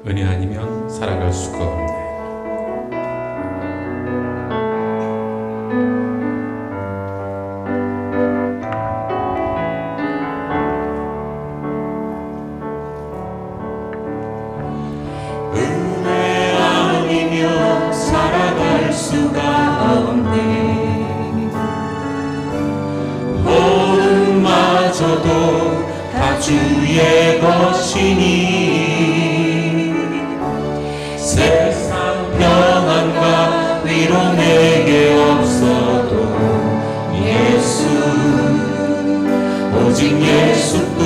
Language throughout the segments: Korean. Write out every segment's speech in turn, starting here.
은혜 아니면 살아갈 수가 없네. 은혜 아니면 살아갈 수가 없네. 모든마저도 다 주의 것이니 세상 평안과 위로 내게 없어도 예수, 오직 예수뿐이네.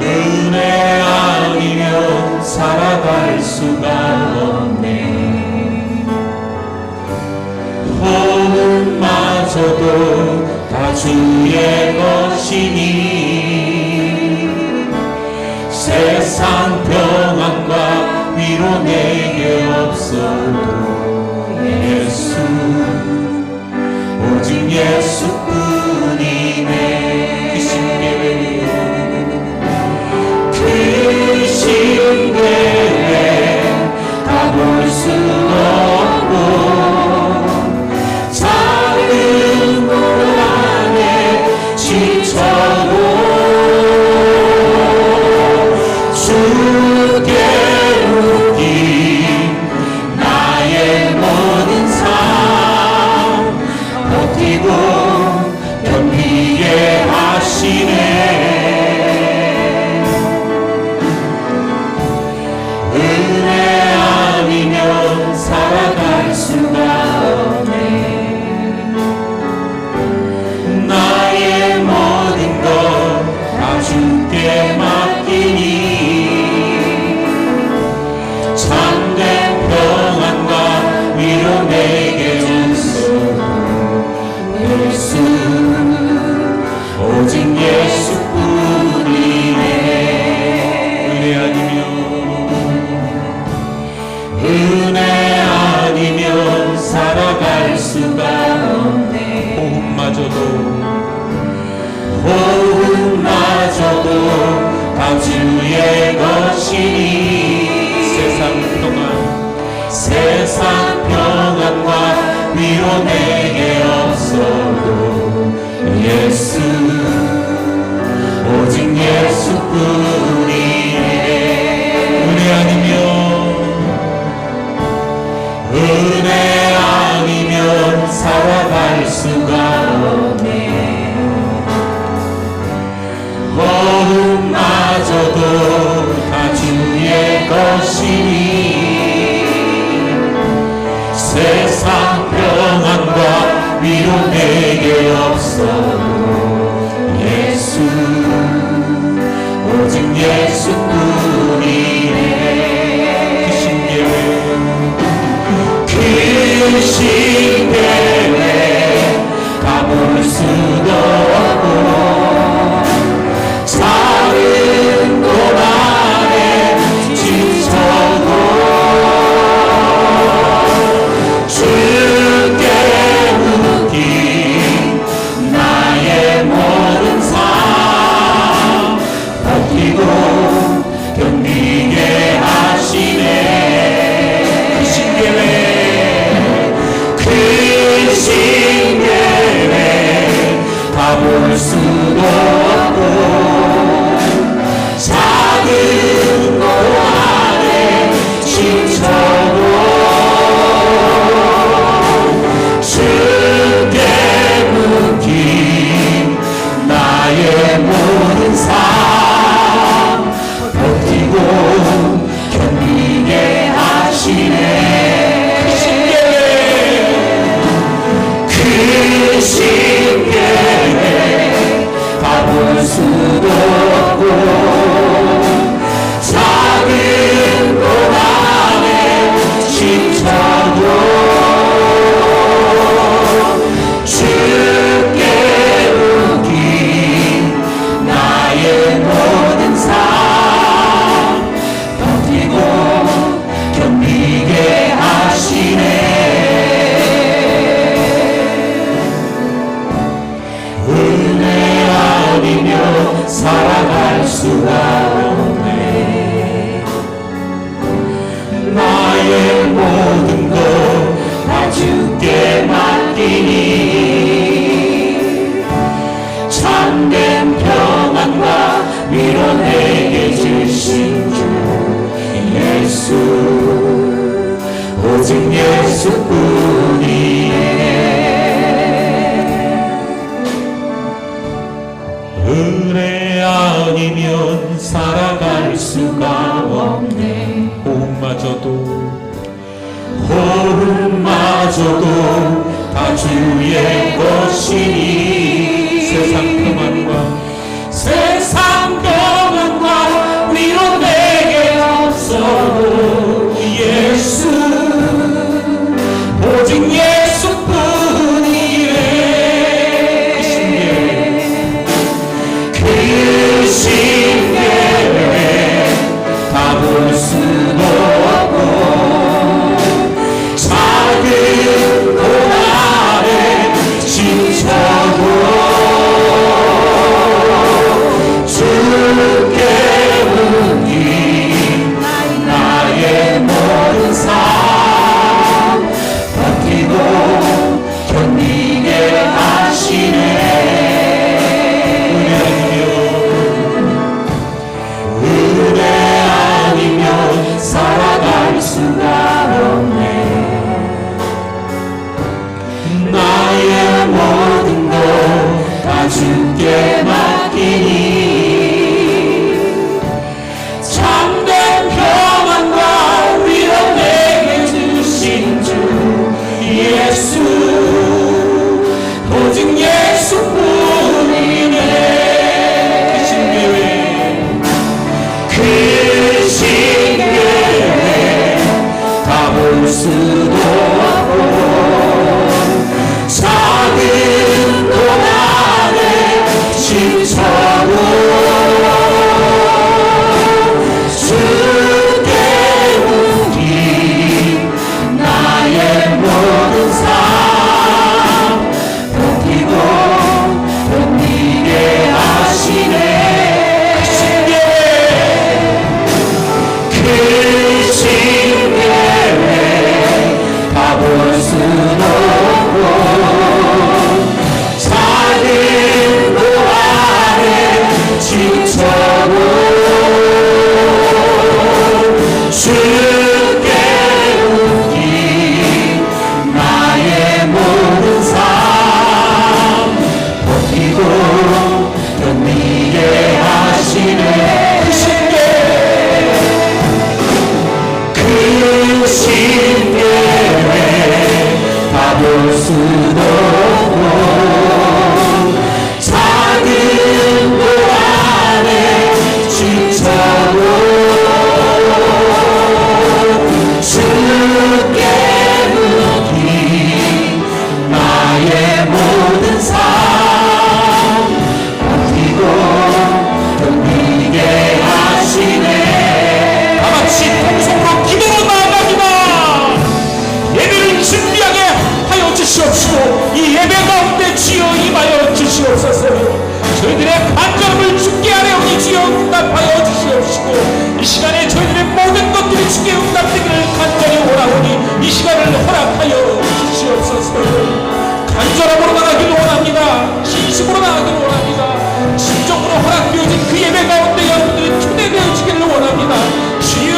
은혜 아니면 살아갈 수가 없네. 호흡마저도 다 주의 것이니 세상 평안과 위로 내게 없어도 예수, 오직 예수뿐이네. 그 신계획 가볼 수 없고 작은 곳 안에 지쳐도 주께 묶인 나의 모든 삶 버티고 견디게 하시네. 살아갈 수가 없네. 나의 모든 것 다 주께 맡기니 참된 평안과 위로 내게 없어도 예수, 오직 예수뿐이네. 은혜 아니면 살아갈 수가 없네. 호흡마저도 다 주의 것이니 세상 평안과 위로 내게 없어도 예수, 오직 예수뿐이네. 은혜 아니면 살아갈 수가 없네. 호흡마저도 다 주의 것이니 세상 평안과 위로 내게 없어도 예수, 오직 예수뿐이네. 그 신계획 가볼 수도 없고 작은 곳 안에 지쳐도 주께 묶인 나의 모든 삶 버티고 견디게 하시네. 그 신계획 가볼 수도 없고 작은 곳 안에 지쳐도 주께 묶인 나의 모든 삶 버티고 견디게 하시네. 그 신계획 가볼 수도 없고 작은 곳 안에 지쳐도 주께 묶인 나의 모든 삶 버티고 견디게 하시네. 참된 평안과 위로 내게 주신 주 예수 오직 예수뿐이네. 은혜 아니면 살아갈 수가 없네. 호흡마저도 다 주의 것이니 세상 평안과 위로 내게 없어도 예수 오직 예수뿐이네. 그 신계에 다 볼 수도 없고 작은 고난에 지쳐도 주께 맡긴 나의 모든 삶 버티고 견디게 하시네. 은혜 아니면 살아갈 수가 없네. 나의 모든 것 다 주께 맡기니 참된 평안과 위로 내게 주신 주 예수 오직 예수뿐이네. 그 신계에 다 볼 수도 없고 작은 고난에 지쳐도 주께 맡긴 나의 모든 삶 버티고 견디게 하시네. 그 신계에 다 볼 수도 없고 작은 고난에 지쳐도 주께 맡긴 나의 모든 삶 버티고 견디게 하시네. 그 신계에 다 볼 수도 없고 작은 고난에 지쳐도 주께 맡긴 나의 모든 삶 버티고 견디게 하시네. 다같이 통성으로 기도로 나아갑니다. 예배를 준비하게 하여 주시옵시고 이 예배 가운데 주여 임하여 주시옵소서. 저희들의 간절함을 주께 아뢰오니 주여 응답하여 주시옵시고 이 시간에 저희들의 모든 것들이 주께 응답되기를 간절히 원하오니 이 시간을 허락하여 주시옵소서. 간절함으로 나가기를 원합니다. 진심으로 나가기를 원합니다. 진정으로 허락되어진 그 예배 가운데 여러분들이 초대되어지기를 원합니다. 주여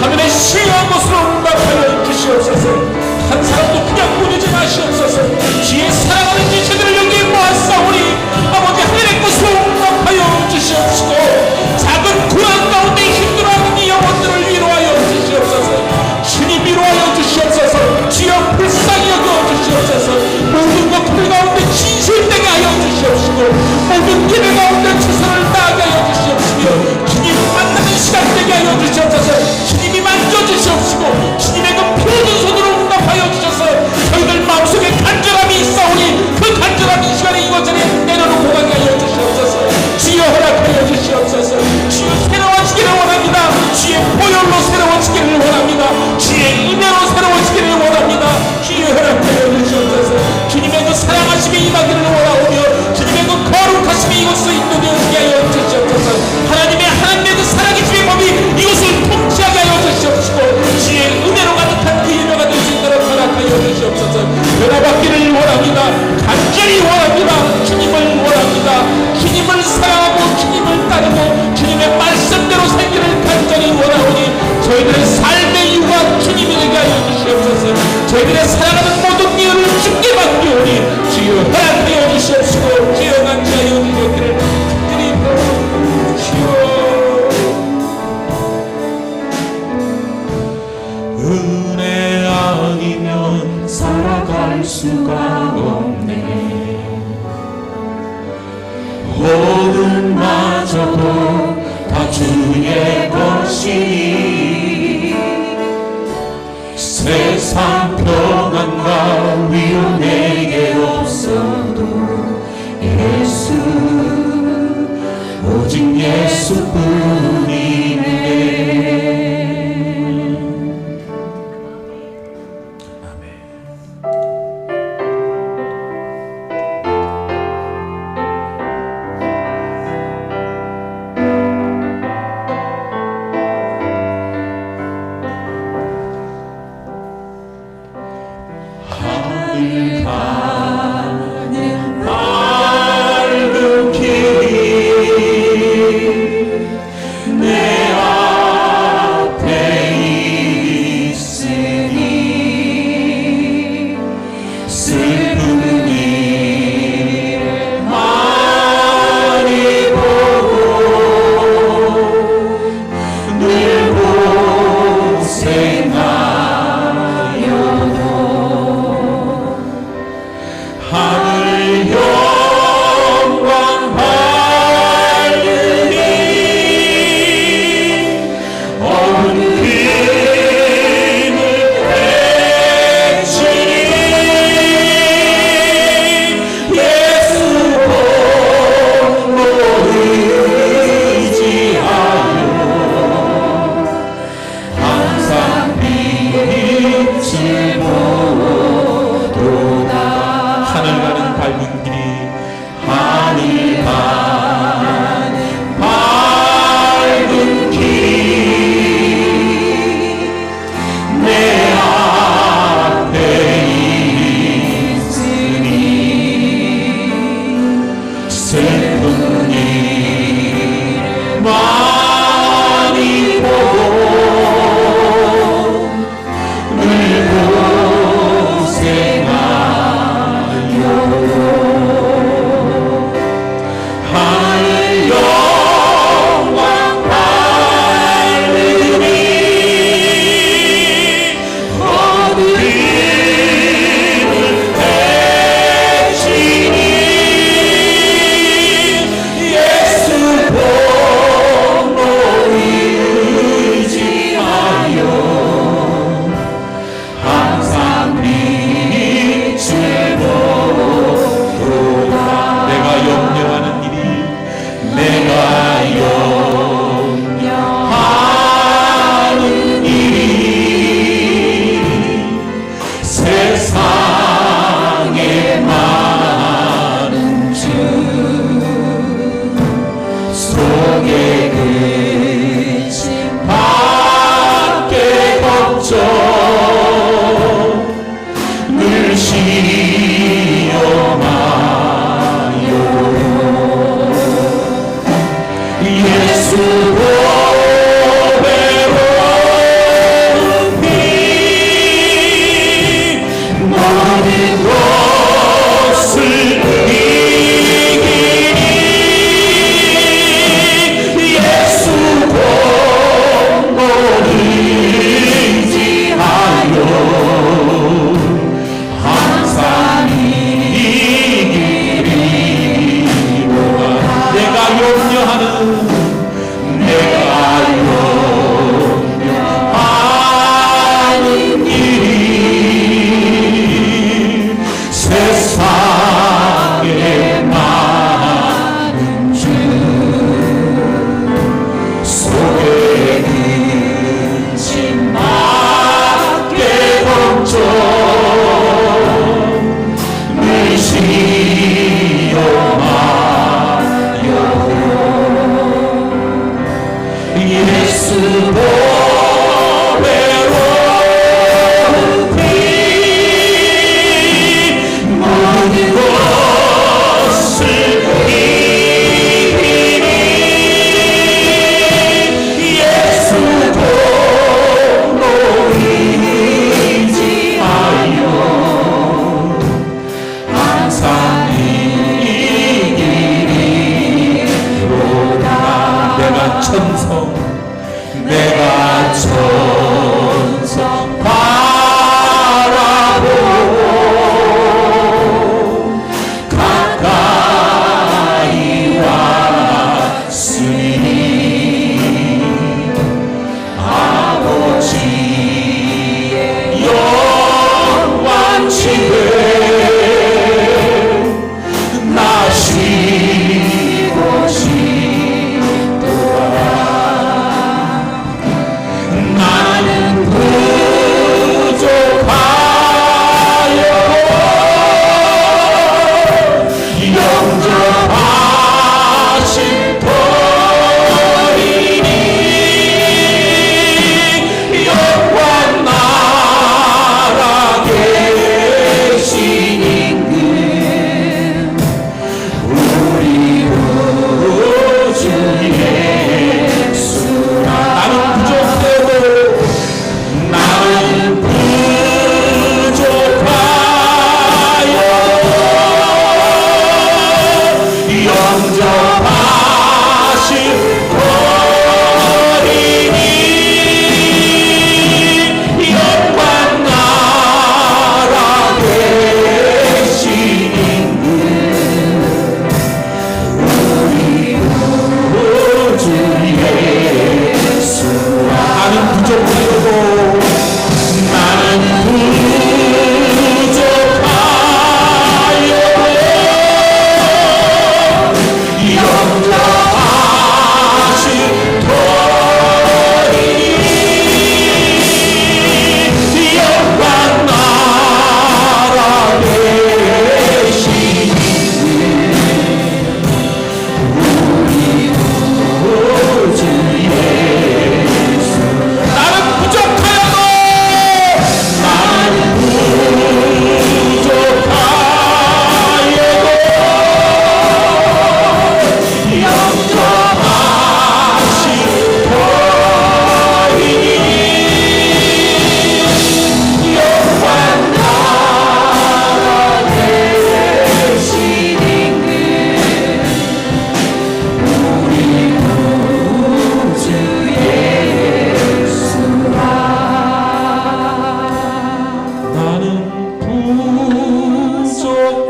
하늘의 신령한 것으로 응답하여 주시옵소서. 한 사람도 그냥 보내지 마시옵소서. 주의 사랑하는 지체들을 여기 모았사오니 아버지 하늘의 것으로 응답하여 주시옵시고 작은 고난 가운데 힘들어하는 이 영혼들을 위로하여 주시옵소서. 주님 위로 변화받기를 원합니다. 간절히 원합니다. 주님을 원합니다. 주님을 사랑하고 주님을 따르고 주님의 말씀대로 살기를 간절히 원하오니 저희들의 삶의 이유가 주님이 되게 하여 주시옵소서. 저희들의 사랑하는 모든 이유를 주께 맡기오니 주여 허락하여 주시옵시고 주여 간절하여 주시기를 특별히 주여. 은혜 아니면 살아갈 수가 없네. 모든마저도 다 주의 것이니 세상 평안과 위로 내게 없어도 예수 오직 예수뿐이네.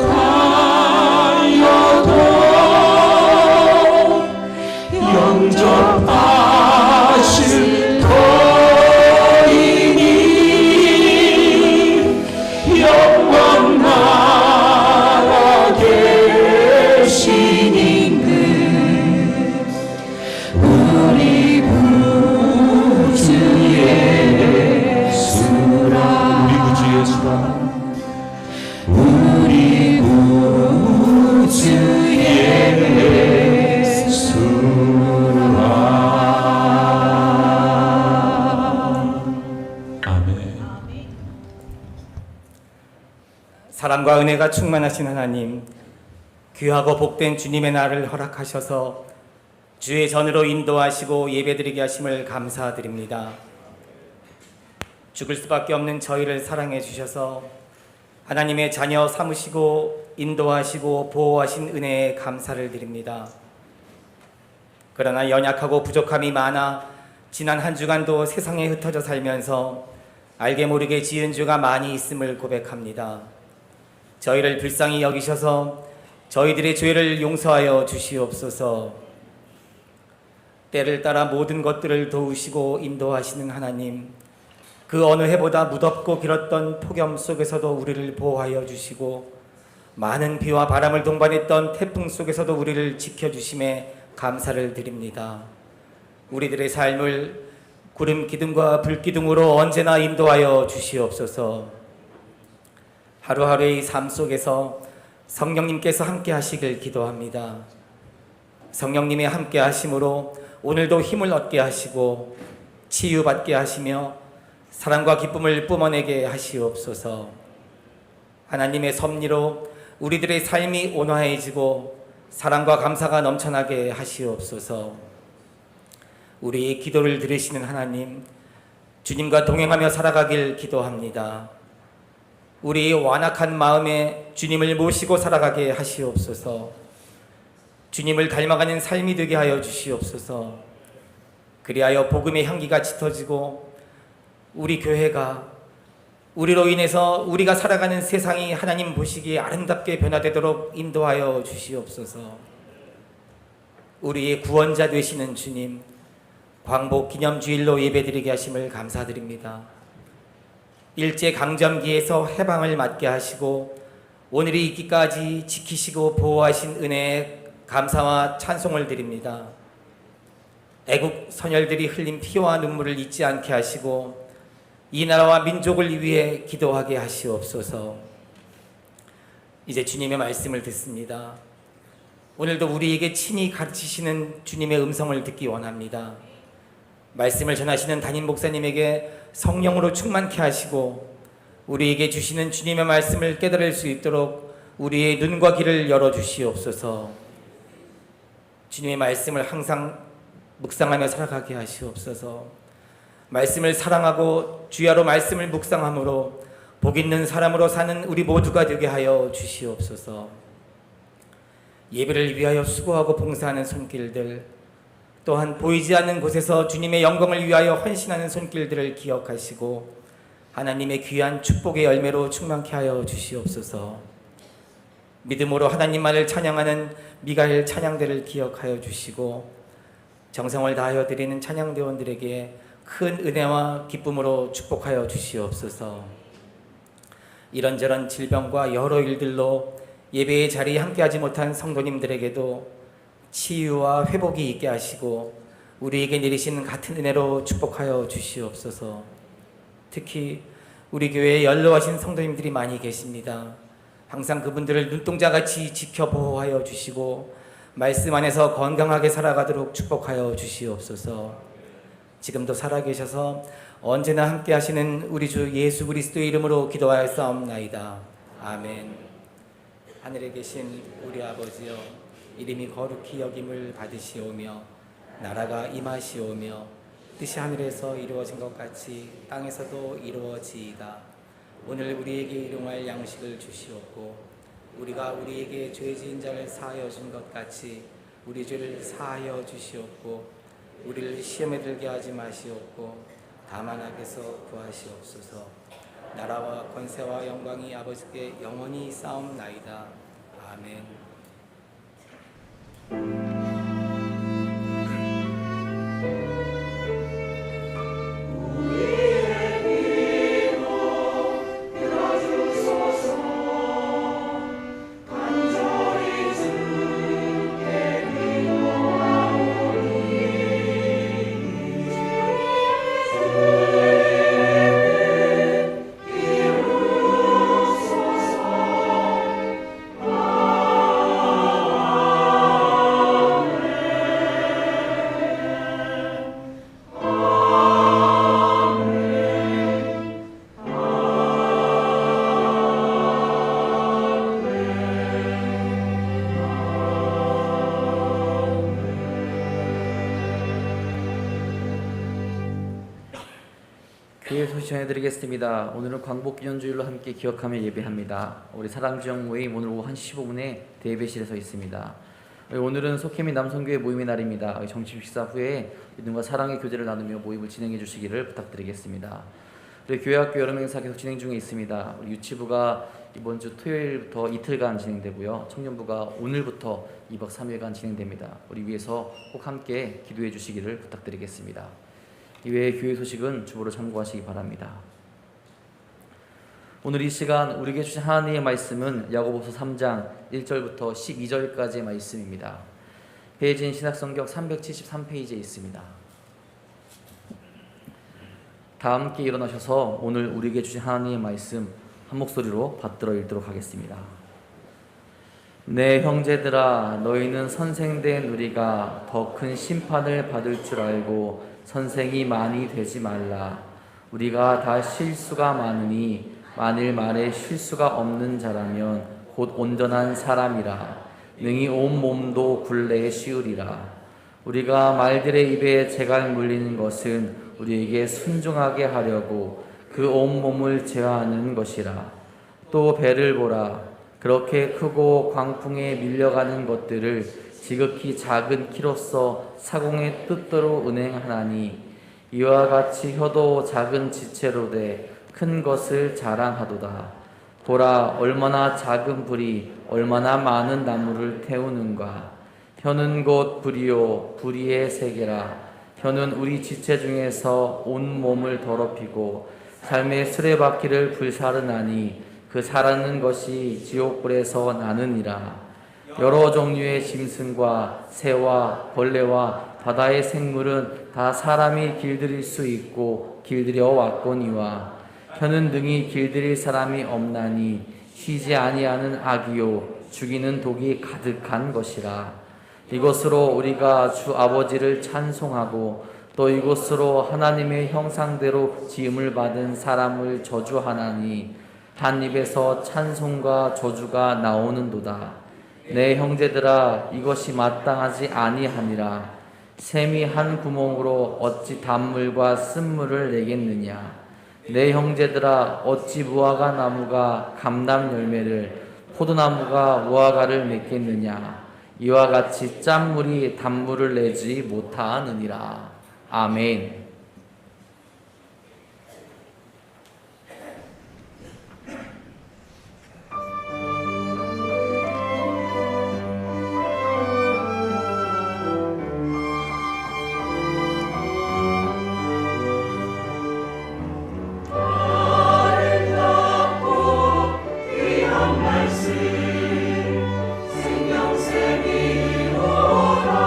부족하여도 영접하실 터이니 영원 나라 계신 임금 우리 구주 예수라 우리 구주 예수라 우리 구주 예수라 아멘. 사랑과 은혜가 충만하신 하나님, 귀하고 복된 주님의 날을 허락하셔서 주의 전으로 인도하시고 예배드리게 하심을 감사드립니다. 죽을 수밖에 없는 저희를 사랑해 주셔서 하나님의 자녀 삼으시고 인도하시고 보호하신 은혜에 감사를 드립니다. 그러나 연약하고 부족함이 많아 지난 한 주간도 세상에 흩어져 살면서 알게 모르게 지은 죄가 많이 있음을 고백합니다. 저희를 불쌍히 여기셔서 저희들의 죄를 용서하여 주시옵소서. 때를 따라 모든 것들을 도우시고 인도하시는 하나님, 그 어느 해보다 무덥고 길었던 폭염 속에서도 우리를 보호하여 주시고 많은 비와 바람을 동반했던 태풍 속에서도 우리를 지켜주심에 감사를 드립니다. 우리들의 삶을 구름 기둥과 불 기둥으로 언제나 인도하여 주시옵소서. 하루하루의 삶 속에서 성령님께서 함께 하시길 기도합니다. 성령님의 함께 하심으로 오늘도 힘을 얻게 하시고 치유받게 하시며 사랑과 기쁨을 뿜어내게 하시옵소서. 하나님의 섭리로 우리들의 삶이 온화해지고 사랑과 감사가 넘쳐나게 하시옵소서. 우리의 기도를 들으시는 하나님, 주님과 동행하며 살아가길 기도합니다. 우리의 완악한 마음에 주님을 모시고 살아가게 하시옵소서. 주님을 닮아가는 삶이 되게 하여 주시옵소서. 그리하여 복음의 향기가 짙어지고 우리 교회가 우리로 인해서 우리가 살아가는 세상이 하나님 보시기에 아름답게 변화되도록 인도하여 주시옵소서. 우리의 구원자 되시는 주님, 광복 기념주일로 예배드리게 하심을 감사드립니다. 일제강점기에서 해방을 맞게 하시고 오늘이 있기까지 지키시고 보호하신 은혜에 감사와 찬송을 드립니다. 애국 선열들이 흘린 피와 눈물을 잊지 않게 하시고 이 나라와 민족을 위해 기도하게 하시옵소서. 이제 주님의 말씀을 듣습니다. 오늘도 우리에게 친히 가르치시는 주님의 음성을 듣기 원합니다. 말씀을 전하시는 담임 목사님에게 성령으로 충만케 하시고 우리에게 주시는 주님의 말씀을 깨달을 수 있도록 우리의 눈과 귀를 열어주시옵소서. 주님의 말씀을 항상 묵상하며 살아가게 하시옵소서. 말씀을 사랑하고 주야로 말씀을 묵상함으로 복 있는 사람으로 사는 우리 모두가 되게 하여 주시옵소서. 예배를 위하여 수고하고 봉사하는 손길들, 또한 보이지 않는 곳에서 주님의 영광을 위하여 헌신하는 손길들을 기억하시고 하나님의 귀한 축복의 열매로 충만케 하여 주시옵소서. 믿음으로 하나님만을 찬양하는 미가엘 찬양대를 기억하여 주시고 정성을 다하여 드리는 찬양대원들에게 큰 은혜와 기쁨으로 축복하여 주시옵소서. 이런저런 질병과 여러 일들로 예배의 자리에 함께하지 못한 성도님들에게도 치유와 회복이 있게 하시고 우리에게 내리시는 같은 은혜로 축복하여 주시옵소서. 특히 우리 교회에 연로하신 성도님들이 많이 계십니다. 항상 그분들을 눈동자같이 지켜 보호하여 주시고 말씀 안에서 건강하게 살아가도록 축복하여 주시옵소서. 지금도 살아계셔서 언제나 함께 하시는 우리 주 예수 그리스도의 이름으로 기도하였사옵나이다. 아멘. 하늘에 계신 우리 아버지여, 이름이 거룩히 여김을 받으시오며 나라가 임하시오며 뜻이 하늘에서 이루어진 것 같이 땅에서도 이루어지이다. 오늘 우리에게 일용할 양식을 주시옵고 우리가 우리에게 죄 지은 자를 사하여 준 것 같이 우리 죄를 사하여 주시옵고 우리를 시험에 들게 하지 마시옵고 다만 악에서 구하시옵소서. 나라와 권세와 영광이 아버지께 영원히 쌓옵나이다. 아멘. 교회 소식 전해드리겠습니다. 오늘은 광복기념주일로 함께 기억하며 예배합니다. 우리 사랑지역 모임 오늘 오후 1시 15분에 대예배실에서 있습니다. 오늘은 속혜민 남성교회 모임의 날입니다. 점심 식사 후에 믿음과 사랑의 교제를 나누며 모임을 진행해 주시기를 부탁드리겠습니다. 교회학교 여름 행사 계속 진행 중에 있습니다. 우리 유치부가 이번 주 토요일부터 이틀간 진행되고요. 청년부가 오늘부터 2박 3일간 진행됩니다. 우리 위해서 꼭 함께 기도해 주시기를 부탁드리겠습니다. 이외의 교회 소식은 주보로 참고하시기 바랍니다. 오늘 이 시간 우리에게 주신 하나님의 말씀은 야고보서 3장 1절부터 12절까지의 말씀입니다. 배진 신학성경 373페이지에 있습니다. 다 함께 일어나셔서 오늘 우리에게 주신 하나님의 말씀 한 목소리로 받들어 읽도록 하겠습니다. 내 형제들아, 너희는 선생된 우리가 더 큰 심판을 받을 줄 알고 선생이 많이 되지 말라. 우리가 다 실수가 많으니 만일 말에 실수가 없는 자라면 곧 온전한 사람이라. 능히 온 몸도 굴레에 씌우리라. 우리가 말들의 입에 재갈 물리는 것은 우리에게 순종하게 하려고 그 온 몸을 제어하는 것이라. 또 배를 보라. 그렇게 크고 광풍에 밀려가는 것들을 지극히 작은 키로서 사공의 뜻대로 운행하나니 이와 같이 혀도 작은 지체로 돼 큰 것을 자랑하도다. 보라, 얼마나 작은 불이 얼마나 많은 나무를 태우는가. 혀는 곧 불이요 불의의 세계라. 혀는 우리 지체 중에서 온 몸을 더럽히고 삶의 수레바퀴를 불사르나니 그 사르는 것이 지옥불에서 나느니라. 여러 종류의 짐승과 새와 벌레와 바다의 생물은 다 사람이 길들일 수 있고 길들여 왔거니와 혀는 능히 길들일 사람이 없나니 쉬지 아니하는 악이요 죽이는 독이 가득한 것이라. 이것으로 우리가 주 아버지를 찬송하고 또 이것으로 하나님의 형상대로 지음을 받은 사람을 저주하나니 한 입에서 찬송과 저주가 나오는도다. 내 형제들아, 이것이 마땅하지 아니하니라. 샘이 한 구멍으로 어찌 단물과 쓴물을 내겠느냐. 내 형제들아, 어찌 무화과 나무가 감람 열매를 포도나무가 무화과를 맺겠느냐. 이와 같이 짠물이 단물을 내지 못하느니라. 아멘. 생명샘이 오라.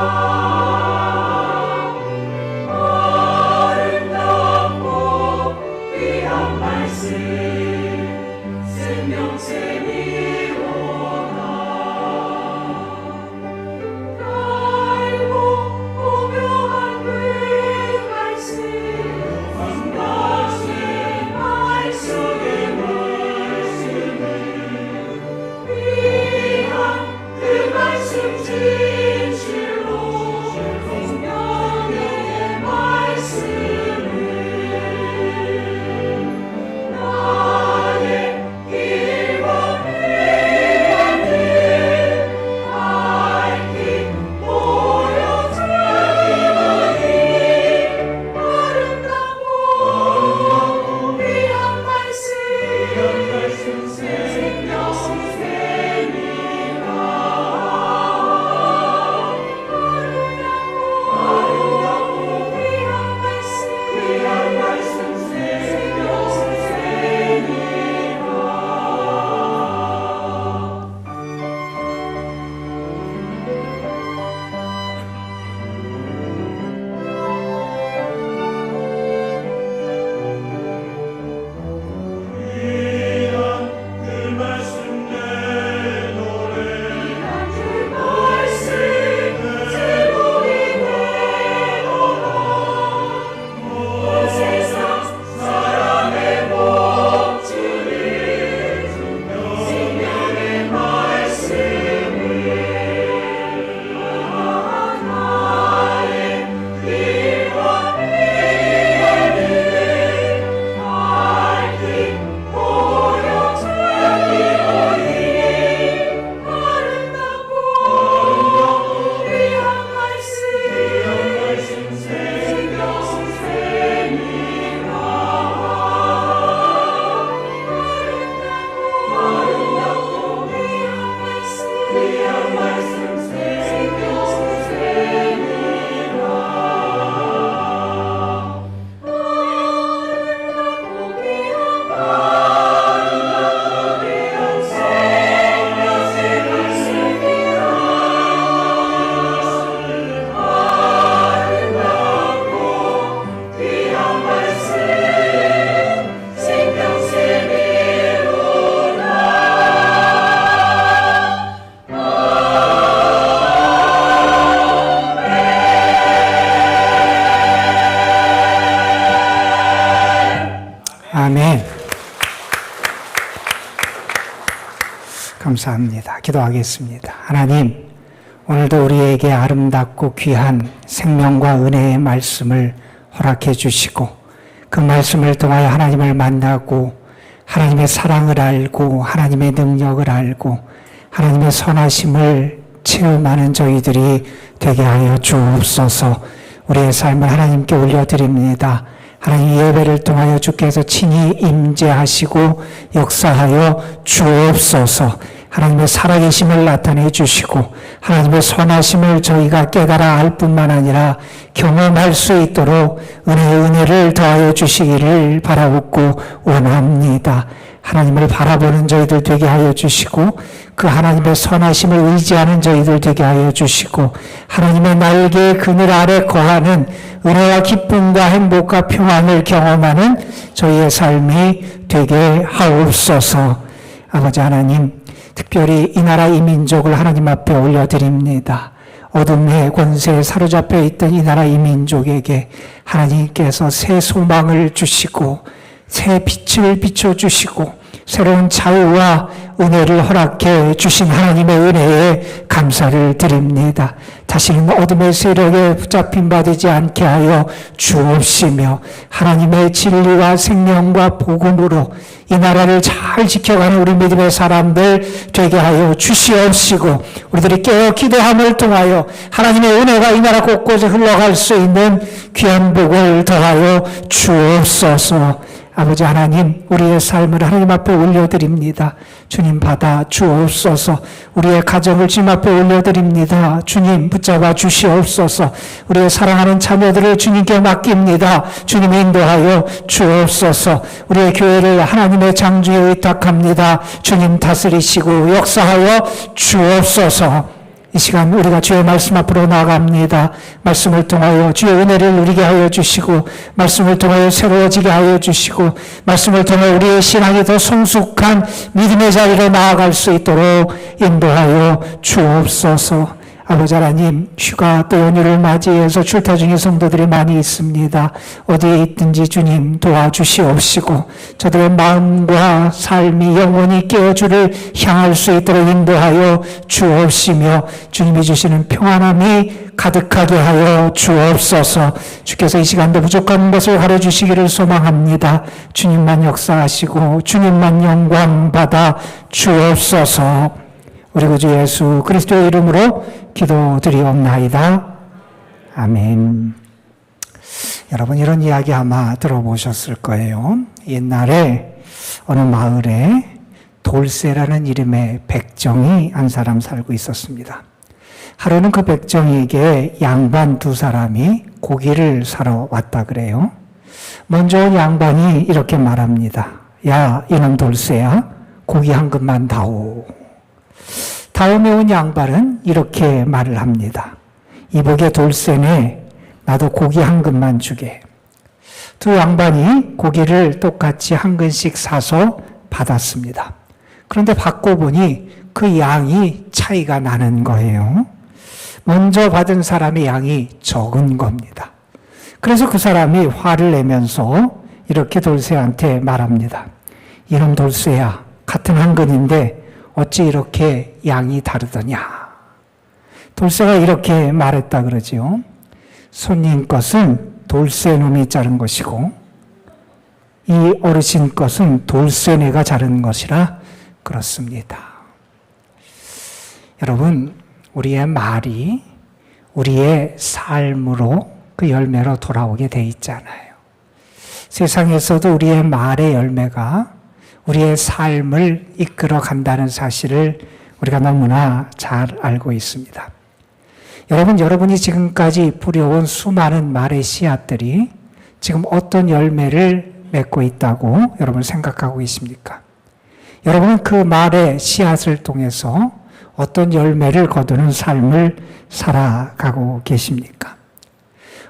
감사합니다. 기도하겠습니다. 하나님, 오늘도 우리에게 아름답고 귀한 생명과 은혜의 말씀을 허락해 주시고 그 말씀을 통하여 하나님을 만나고 하나님의 사랑을 알고 하나님의 능력을 알고 하나님의 선하심을 체험하는 저희들이 되게 하여 주옵소서. 우리의 삶을 하나님께 올려드립니다. 하나님 예배를 통하여 주께서 친히 임재하시고 역사하여 주옵소서. 하나님의 살아계심을 나타내 주시고 하나님의 선하심을 저희가 깨달아 알 뿐만 아니라 경험할 수 있도록 은혜를 더하여 주시기를 바라옵고 원합니다. 하나님을 바라보는 저희들 되게 하여 주시고 그 하나님의 선하심을 의지하는 저희들 되게 하여 주시고 하나님의 날개의 그늘 아래 거하는 은혜와 기쁨과 행복과 평안을 경험하는 저희의 삶이 되게 하옵소서. 아버지 하나님, 특별히 이 나라 이 민족을 하나님 앞에 올려드립니다. 어둠의 권세에 사로잡혀 있던 이 나라 이 민족에게 하나님께서 새 소망을 주시고 새 빛을 비춰주시고 새로운 자유와 은혜를 허락해 주신 하나님의 은혜에 감사를 드립니다. 다시는 어둠의 세력에 붙잡힌 바 되지 않게 하여 주옵시며 하나님의 진리와 생명과 복음으로 이 나라를 잘 지켜가는 우리 믿음의 사람들 되게 하여 주시옵시고 우리들이 깨어 기도함을 통하여 하나님의 은혜가 이 나라 곳곳에 흘러갈 수 있는 귀한 복을 더하여 주옵소서. 아버지 하나님, 우리의 삶을 하나님 앞에 올려드립니다. 주님 받아 주옵소서. 우리의 가정을 주님 앞에 올려드립니다. 주님 붙잡아 주시옵소서. 우리의 사랑하는 자녀들을 주님께 맡깁니다. 주님 인도하여 주옵소서. 우리의 교회를 하나님의 장주에 의탁합니다. 주님 다스리시고 역사하여 주옵소서. 이 시간 우리가 주의 말씀 앞으로 나아갑니다. 말씀을 통하여 주의 은혜를 누리게 하여 주시고 말씀을 통하여 새로워지게 하여 주시고 말씀을 통해 우리의 신앙이 더 성숙한 믿음의 자리로 나아갈 수 있도록 인도하여 주옵소서. 아버지 하나님, 휴가 또 연휴를 맞이해서 출타 중인 성도들이 많이 있습니다. 어디에 있든지 주님 도와주시옵시고 저들의 마음과 삶이 영원히 깨어주를 향할 수 있도록 인도하여 주옵시며 주님이 주시는 평안함이 가득하게 하여 주옵소서. 주께서 이 시간도 부족한 것을 가려주시기를 소망합니다. 주님만 역사하시고 주님만 영광 받아 주옵소서. 우리 구주 예수 그리스도의 이름으로 기도드리옵나이다. 아멘. 여러분, 이런 이야기 아마 들어보셨을 거예요. 옛날에 어느 마을에 돌쇠라는 이름의 백정이 한 사람 살고 있었습니다. 하루는 그 백정이에게 양반 두 사람이 고기를 사러 왔다 그래요. 먼저 온 양반이 이렇게 말합니다. 야, 이놈 돌쇠야, 고기 한 근만 다오. 다음에 온 양반은 이렇게 말을 합니다. 이복에 돌쇠네, 나도 고기 한 근만 주게. 두 양반이 고기를 똑같이 한 근씩 사서 받았습니다. 그런데 받고 보니 그 양이 차이가 나는 거예요. 먼저 받은 사람의 양이 적은 겁니다. 그래서 그 사람이 화를 내면서 이렇게 돌쇠한테 말합니다. 이놈 돌쇠야, 같은 한 근인데 어찌 이렇게 양이 다르더냐. 돌쇠가 이렇게 말했다 그러지요. 손님 것은 돌쇠놈이 자른 것이고 이 어르신 것은 돌쇠네가 자른 것이라 그렇습니다. 여러분, 우리의 말이 우리의 삶으로 그 열매로 돌아오게 돼 있잖아요. 세상에서도 우리의 말의 열매가 우리의 삶을 이끌어 간다는 사실을 우리가 너무나 잘 알고 있습니다. 여러분, 여러분이 지금까지 뿌려온 수많은 말의 씨앗들이 지금 어떤 열매를 맺고 있다고 여러분 생각하고 계십니까? 여러분은 그 말의 씨앗을 통해서 어떤 열매를 거두는 삶을 살아가고 계십니까?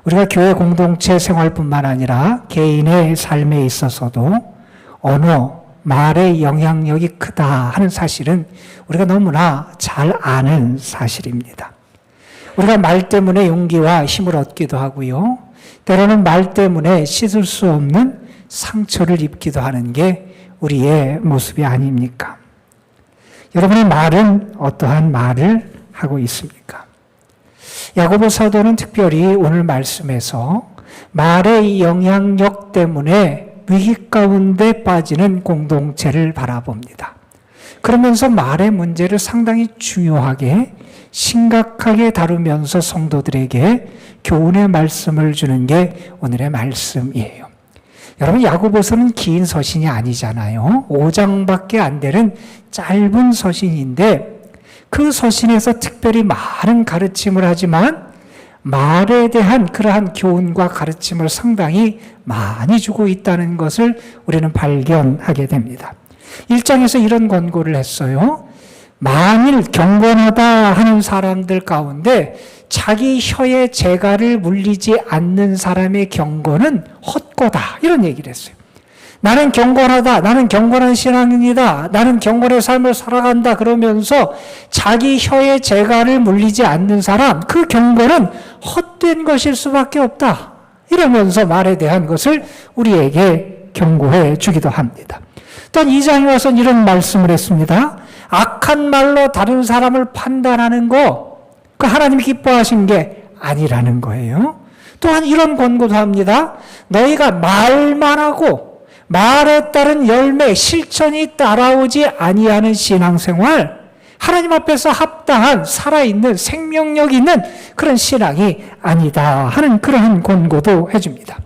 우리가 교회 공동체 생활뿐만 아니라 개인의 삶에 있어서도 언어, 말의 영향력이 크다 하는 사실은 우리가 너무나 잘 아는 사실입니다. 우리가 말 때문에 용기와 힘을 얻기도 하고요. 때로는 말 때문에 씻을 수 없는 상처를 입기도 하는 게 우리의 모습이 아닙니까? 여러분의 말은 어떠한 말을 하고 있습니까? 야고보 사도는 특별히 오늘 말씀에서 말의 영향력 때문에 위기 가운데 빠지는 공동체를 바라봅니다. 그러면서 말의 문제를 상당히 중요하게 심각하게 다루면서 성도들에게 교훈의 말씀을 주는 게 오늘의 말씀이에요. 여러분, 야고보서는 긴 서신이 아니잖아요. 5장밖에 안 되는 짧은 서신인데 그 서신에서 특별히 많은 가르침을 하지만 말에 대한 그러한 교훈과 가르침을 상당히 많이 주고 있다는 것을 우리는 발견하게 됩니다. 1장에서 이런 권고를 했어요. 만일 경건하다 하는 사람들 가운데 자기 혀의 재갈을 물리지 않는 사람의 경건은 헛거다, 이런 얘기를 했어요. 나는 경건하다, 나는 경건한 신앙인이다, 나는 경건의 삶을 살아간다 그러면서 자기 혀의 재갈을 물리지 않는 사람, 그 경건은 헛된 것일 수밖에 없다, 이러면서 말에 대한 것을 우리에게 경고해 주기도 합니다. 또한 2장에 와서는 이런 말씀을 했습니다. 악한 말로 다른 사람을 판단하는 거, 그 하나님이 기뻐하신 게 아니라는 거예요. 또한 이런 권고도 합니다. 너희가 말만 하고 말에 따른 열매, 실천이 따라오지 아니하는 신앙생활, 하나님 앞에서 합당한 살아있는 생명력 있는 그런 신앙이 아니다 하는 그러한 권고도 해줍니다.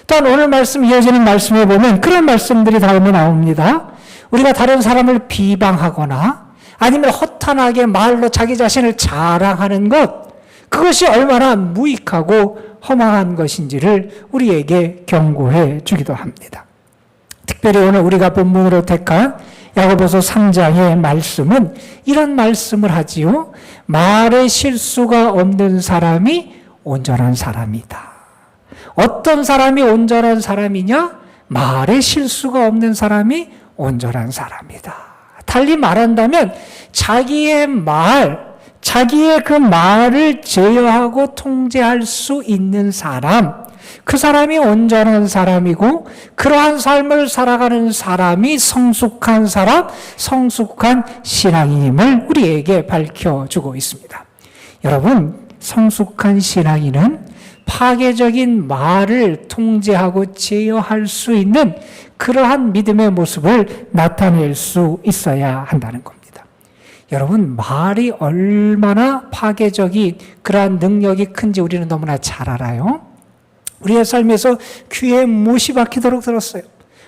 또한 오늘 말씀 이어지는 말씀에 보면 그런 말씀들이 다음에 나옵니다. 우리가 다른 사람을 비방하거나 아니면 허탄하게 말로 자기 자신을 자랑하는 것, 그것이 얼마나 무익하고 허망한 것인지를 우리에게 경고해 주기도 합니다. 특별히 오늘 우리가 본문으로 택한 야고보서 3장의 말씀은 이런 말씀을 하지요. 말에 실수가 없는 사람이 온전한 사람이다. 어떤 사람이 온전한 사람이냐? 말에 실수가 없는 사람이 온전한 사람이다. 달리 말한다면 자기의 그 말을 제어하고 통제할 수 있는 사람, 그 사람이 온전한 사람이고 그러한 삶을 살아가는 사람이 성숙한 사람, 성숙한 신앙인임을 우리에게 밝혀주고 있습니다. 여러분, 성숙한 신앙인은 파괴적인 말을 통제하고 제어할 수 있는 그러한 믿음의 모습을 나타낼 수 있어야 한다는 겁니다. 여러분, 말이 얼마나 파괴적인 그러한 능력이 큰지 우리는 너무나 잘 알아요. 우리의 삶에서 귀에 못이 박히도록 들었어요.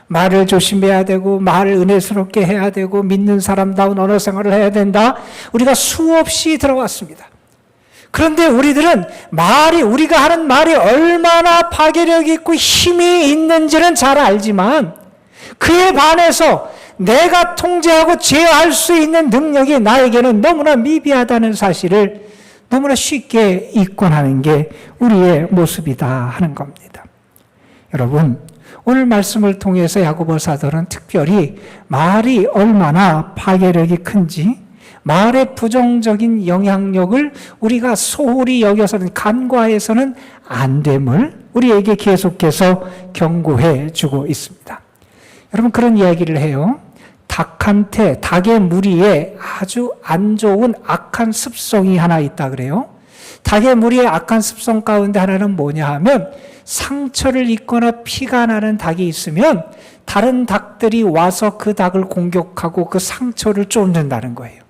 말을 조심해야 되고 말을 은혜스럽게 해야 되고 믿는 사람다운 언어 생활을 해야 된다. 우리가 수없이 들어왔습니다. 그런데 우리들은 우리가 하는 말이 얼마나 파괴력 있고 힘이 있는지는 잘 알지만 그에 반해서 내가 통제하고 제어할 수 있는 능력이 나에게는 너무나 미비하다는 사실을 너무나 쉽게 잊곤하는 게 우리의 모습이다 하는 겁니다. 여러분, 오늘 말씀을 통해서 야고보 사도는 특별히 말이 얼마나 파괴력이 큰지, 말의 부정적인 영향력을 우리가 소홀히 여겨서는 간과해서는 안 됨을 우리에게 계속해서 경고해 주고 있습니다. 여러분, 그런 이야기를 해요. 닭의 무리에 아주 안 좋은 악한 습성이 하나 있다 그래요. 닭의 무리의 악한 습성 가운데 하나는 뭐냐 하면 상처를 입거나 피가 나는 닭이 있으면 다른 닭들이 와서 그 닭을 공격하고 그 상처를 쫓는다는 거예요.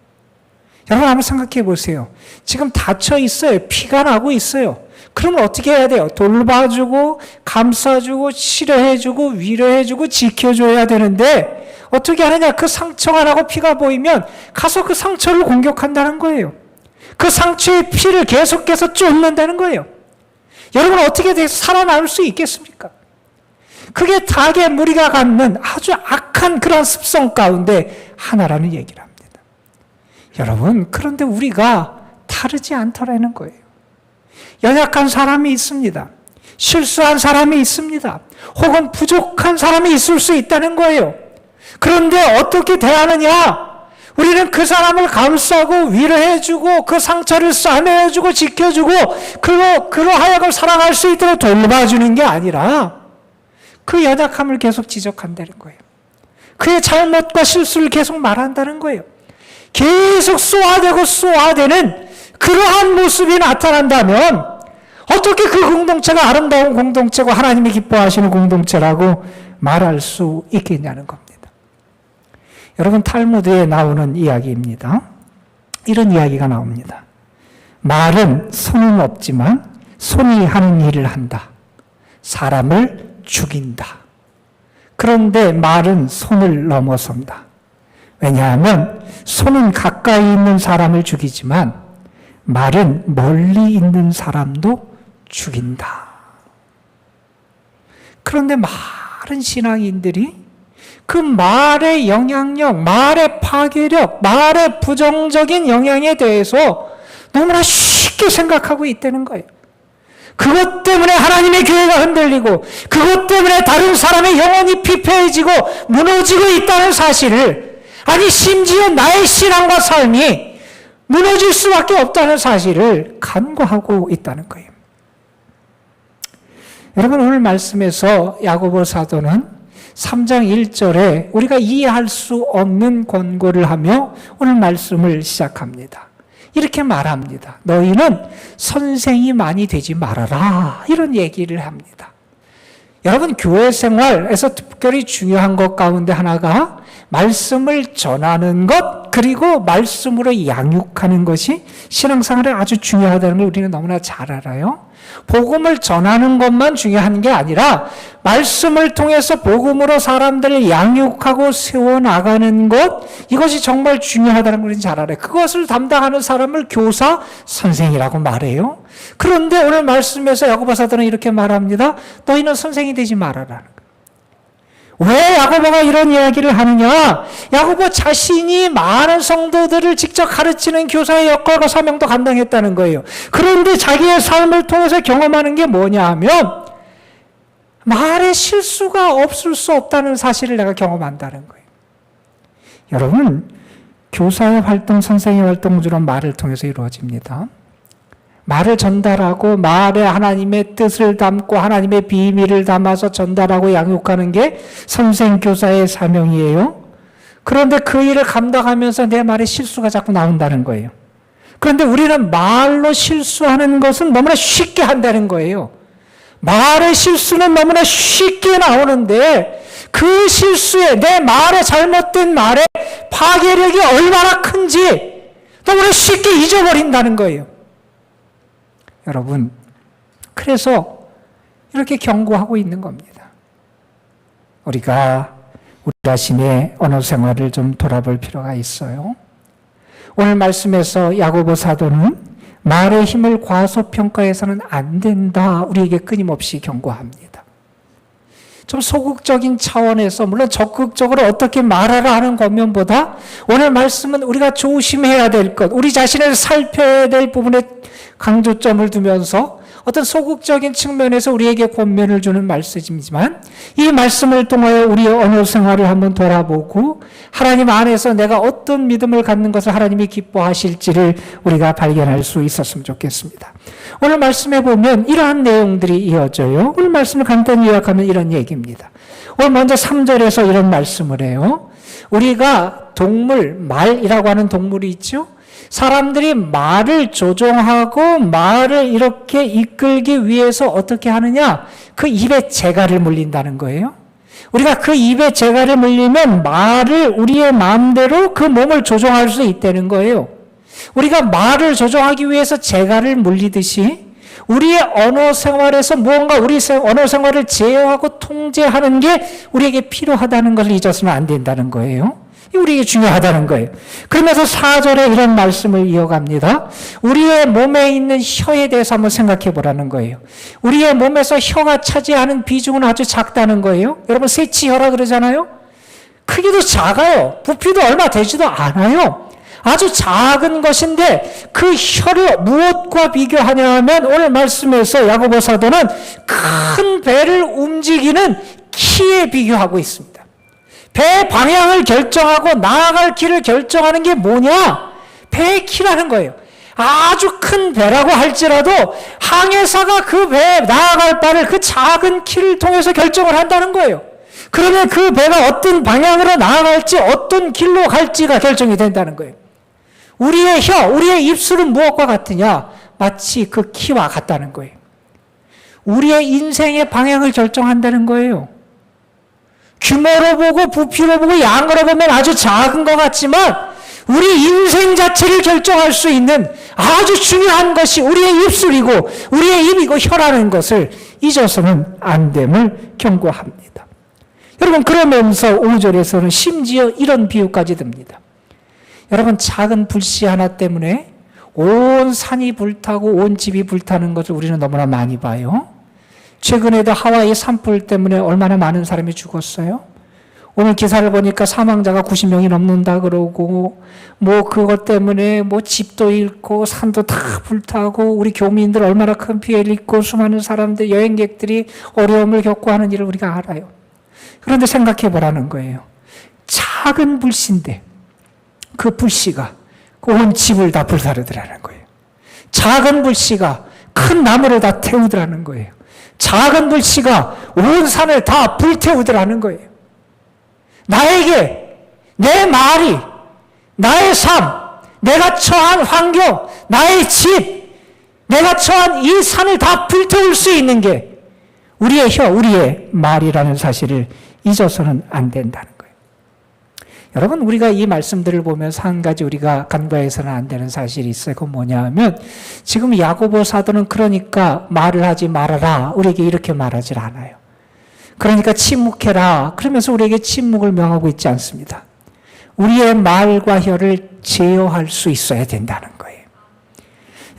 여러분, 한번 생각해 보세요. 지금 다쳐 있어요. 피가 나고 있어요. 그러면 어떻게 해야 돼요? 돌봐주고 감싸주고 치료해주고 위로해주고 지켜줘야 되는데 어떻게 하느냐? 그 상처가 나고 피가 보이면 가서 그 상처를 공격한다는 거예요. 그 상처의 피를 계속해서 쫓는다는 거예요. 여러분, 어떻게 돼서 살아남을 수 있겠습니까? 그게 닭의 무리가 갖는 아주 악한 그런 습성 가운데 하나라는 얘기를 합니다. 여러분, 그런데 우리가 다르지 않더라는 거예요. 연약한 사람이 있습니다. 실수한 사람이 있습니다. 혹은 부족한 사람이 있을 수 있다는 거예요. 그런데 어떻게 대하느냐? 우리는 그 사람을 감싸고 위로해주고 그 상처를 싸매어주고 지켜주고 그로 하여금 살아갈 수 있도록 돌봐주는 게 아니라 그 연약함을 계속 지적한다는 거예요. 그의 잘못과 실수를 계속 말한다는 거예요. 계속 쏘아대고 쏘아대는 그러한 모습이 나타난다면 어떻게 그 공동체가 아름다운 공동체고 하나님이 기뻐하시는 공동체라고 말할 수 있겠냐는 겁니다. 여러분, 탈무드에 나오는 이야기입니다. 이런 이야기가 나옵니다. 말은 손은 없지만 손이 하는 일을 한다. 사람을 죽인다. 그런데 말은 손을 넘어선다. 왜냐하면 손은 가까이 있는 사람을 죽이지만 말은 멀리 있는 사람도 죽인다. 그런데 많은 신앙인들이 그 말의 영향력, 말의 파괴력, 말의 부정적인 영향에 대해서 너무나 쉽게 생각하고 있다는 거예요. 그것 때문에 하나님의 교회가 흔들리고 그것 때문에 다른 사람의 영혼이 피폐해지고 무너지고 있다는 사실을, 아니 심지어 나의 신앙과 삶이 무너질 수밖에 없다는 사실을 간과하고 있다는 거예요. 여러분, 오늘 말씀에서 야고보 사도는 3장 1절에 우리가 이해할 수 없는 권고를 하며 오늘 말씀을 시작합니다. 이렇게 말합니다. 너희는 선생이 많이 되지 말아라. 이런 얘기를 합니다. 여러분, 교회 생활에서 특별히 중요한 것 가운데 하나가 말씀을 전하는 것, 그리고 말씀으로 양육하는 것이 신앙생활에 아주 중요하다는 걸 우리는 너무나 잘 알아요. 복음을 전하는 것만 중요한 게 아니라 말씀을 통해서 복음으로 사람들을 양육하고 세워나가는 것, 이것이 정말 중요하다는 걸 우리는 잘 알아요. 그것을 담당하는 사람을 교사, 선생이라고 말해요. 그런데 오늘 말씀에서 야고보 사도는 이렇게 말합니다. 너희는 선생이 되지 말아라는 거예요. 왜 야고보가 이런 이야기를 하느냐? 야고보 자신이 많은 성도들을 직접 가르치는 교사의 역할과 사명도 감당했다는 거예요. 그런데 자기의 삶을 통해서 경험하는 게 뭐냐 하면 말에 실수가 없을 수 없다는 사실을 내가 경험한다는 거예요. 여러분, 교사의 활동, 선생의 활동 주로 말을 통해서 이루어집니다. 말을 전달하고 말에 하나님의 뜻을 담고 하나님의 비밀을 담아서 전달하고 양육하는 게 선생 교사의 사명이에요. 그런데 그 일을 감당하면서 내 말에 실수가 자꾸 나온다는 거예요. 그런데 우리는 말로 실수하는 것은 너무나 쉽게 한다는 거예요. 말의 실수는 너무나 쉽게 나오는데 그 실수에, 내 말의 잘못된 말의 파괴력이 얼마나 큰지 너무나 쉽게 잊어버린다는 거예요. 여러분, 그래서 이렇게 경고하고 있는 겁니다. 우리가 우리 자신의 언어 생활을 좀 돌아볼 필요가 있어요. 오늘 말씀에서 야고보 사도는 말의 힘을 과소평가해서는 안 된다, 우리에게 끊임없이 경고합니다. 좀 소극적인 차원에서, 물론 적극적으로 어떻게 말하라 하는 권면보다 오늘 말씀은 우리가 조심해야 될 것, 우리 자신을 살펴야 될 부분에 강조점을 두면서 어떤 소극적인 측면에서 우리에게 권면을 주는 말씀이지만, 이 말씀을 통하여 우리의 언어 생활을 한번 돌아보고 하나님 안에서 내가 어떤 믿음을 갖는 것을 하나님이 기뻐하실지를 우리가 발견할 수 있었으면 좋겠습니다. 오늘 말씀에 보면 이러한 내용들이 이어져요. 오늘 말씀을 간단히 요약하면 이런 얘기입니다. 오늘 먼저 3절에서 이런 말씀을 해요. 우리가 동물, 말이라고 하는 동물이 있죠. 사람들이 말을 조종하고 말을 이렇게 이끌기 위해서 어떻게 하느냐? 그 입에 재갈을 물린다는 거예요. 우리가 그 입에 재갈을 물리면 말을 우리의 마음대로 그 몸을 조종할 수 있다는 거예요. 우리가 말을 조종하기 위해서 재갈을 물리듯이 우리의 언어 생활에서 무언가 우리 언어 생활을 제어하고 통제하는 게 우리에게 필요하다는 것을 잊어서는 안 된다는 거예요. 우리에게 중요하다는 거예요. 그러면서 4절에 이런 말씀을 이어갑니다. 우리의 몸에 있는 혀에 대해서 한번 생각해 보라는 거예요. 우리의 몸에서 혀가 차지하는 비중은 아주 작다는 거예요. 여러분, 새치혀라 그러잖아요. 크기도 작아요. 부피도 얼마 되지도 않아요. 아주 작은 것인데 그 혀를 무엇과 비교하냐 하면 오늘 말씀에서 야고보 사도는 큰 배를 움직이는 키에 비교하고 있습니다. 배 방향을 결정하고 나아갈 길을 결정하는 게 뭐냐? 배의 키라는 거예요. 아주 큰 배라고 할지라도 항해사가 그 배에 나아갈 바를 그 작은 키를 통해서 결정을 한다는 거예요. 그러면 그 배가 어떤 방향으로 나아갈지 어떤 길로 갈지가 결정이 된다는 거예요. 우리의 혀, 우리의 입술은 무엇과 같으냐? 마치 그 키와 같다는 거예요. 우리의 인생의 방향을 결정한다는 거예요. 규모로 보고 부피로 보고 양으로 보면 아주 작은 것 같지만 우리 인생 자체를 결정할 수 있는 아주 중요한 것이 우리의 입술이고 우리의 입이고 혀라는 것을 잊어서는 안 됨을 경고합니다. 여러분, 그러면서 5절에서는 심지어 이런 비유까지 듭니다. 여러분, 작은 불씨 하나 때문에 온 산이 불타고 온 집이 불타는 것을 우리는 너무나 많이 봐요. 최근에도 하와이 산불 때문에 얼마나 많은 사람이 죽었어요. 오늘 기사를 보니까 사망자가 90명이 넘는다 그러고, 뭐 그것 때문에 뭐 집도 잃고 산도 다 불타고 우리 교민들 얼마나 큰 피해를 입고 수많은 사람들, 여행객들이 어려움을 겪고 하는 일을 우리가 알아요. 그런데 생각해 보라는 거예요. 작은 불씨인데 그 불씨가 온 집을 다 불사르더라는 거예요. 작은 불씨가 큰 나무를 다 태우더라는 거예요. 작은 불씨가 온 산을 다 불태우더라는 거예요. 나에게 내 말이, 나의 삶, 내가 처한 환경, 나의 집, 내가 처한 이 산을 다 불태울 수 있는 게 우리의 혀, 우리의 말이라는 사실을 잊어서는 안 된다는 거예요. 여러분, 우리가 이 말씀들을 보면서 한 가지 우리가 간과해서는 안 되는 사실이 있어요. 그건 뭐냐 하면 지금 야고보 사도는 그러니까 말을 하지 말아라, 우리에게 이렇게 말하지 않아요. 그러니까 침묵해라, 그러면서 우리에게 침묵을 명하고 있지 않습니다. 우리의 말과 혀를 제어할 수 있어야 된다는 거예요.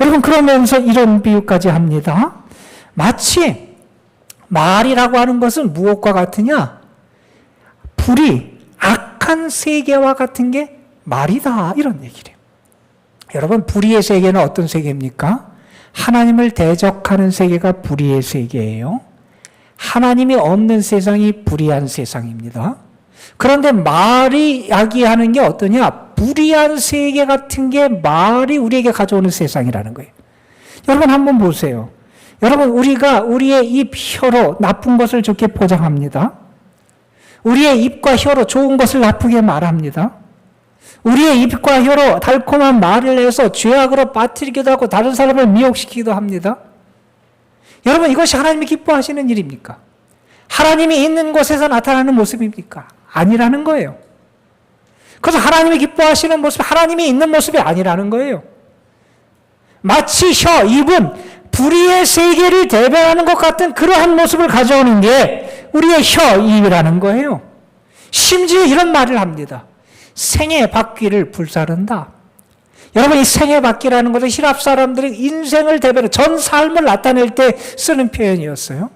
여러분, 그러면서 이런 비유까지 합니다. 마치 말이라고 하는 것은 무엇과 같으냐? 불이 악한 세계와 같은 게 말이다, 이런 얘기래요. 여러분, 불의의 세계는 어떤 세계입니까? 하나님을 대적하는 세계가 불의의 세계예요. 하나님이 없는 세상이 불의한 세상입니다. 그런데 말이 야기하는 게 어떠냐? 불의한 세계 같은 게 말이 우리에게 가져오는 세상이라는 거예요. 여러분, 한번 보세요. 여러분, 우리가 우리의 입, 혀로 나쁜 것을 좋게 포장합니다. 우리의 입과 혀로 좋은 것을 나쁘게 말합니다. 우리의 입과 혀로 달콤한 말을 해서 죄악으로 빠뜨리기도 하고 다른 사람을 미혹시키기도 합니다. 여러분, 이것이 하나님이 기뻐하시는 일입니까? 하나님이 있는 곳에서 나타나는 모습입니까? 아니라는 거예요. 그래서 하나님이 기뻐하시는 모습, 하나님이 있는 모습이 아니라는 거예요. 마치 혀, 입은 불의의 세계를 대변하는 것 같은 그러한 모습을 가져오는 게 우리의 혀, 입이라는 거예요. 심지어 이런 말을 합니다. 생의 바퀴를 불사른다. 여러분, 이 생의 바퀴라는 것은 히랍 사람들이 인생을 대변해 전 삶을 나타낼 때 쓰는 표현이었어요.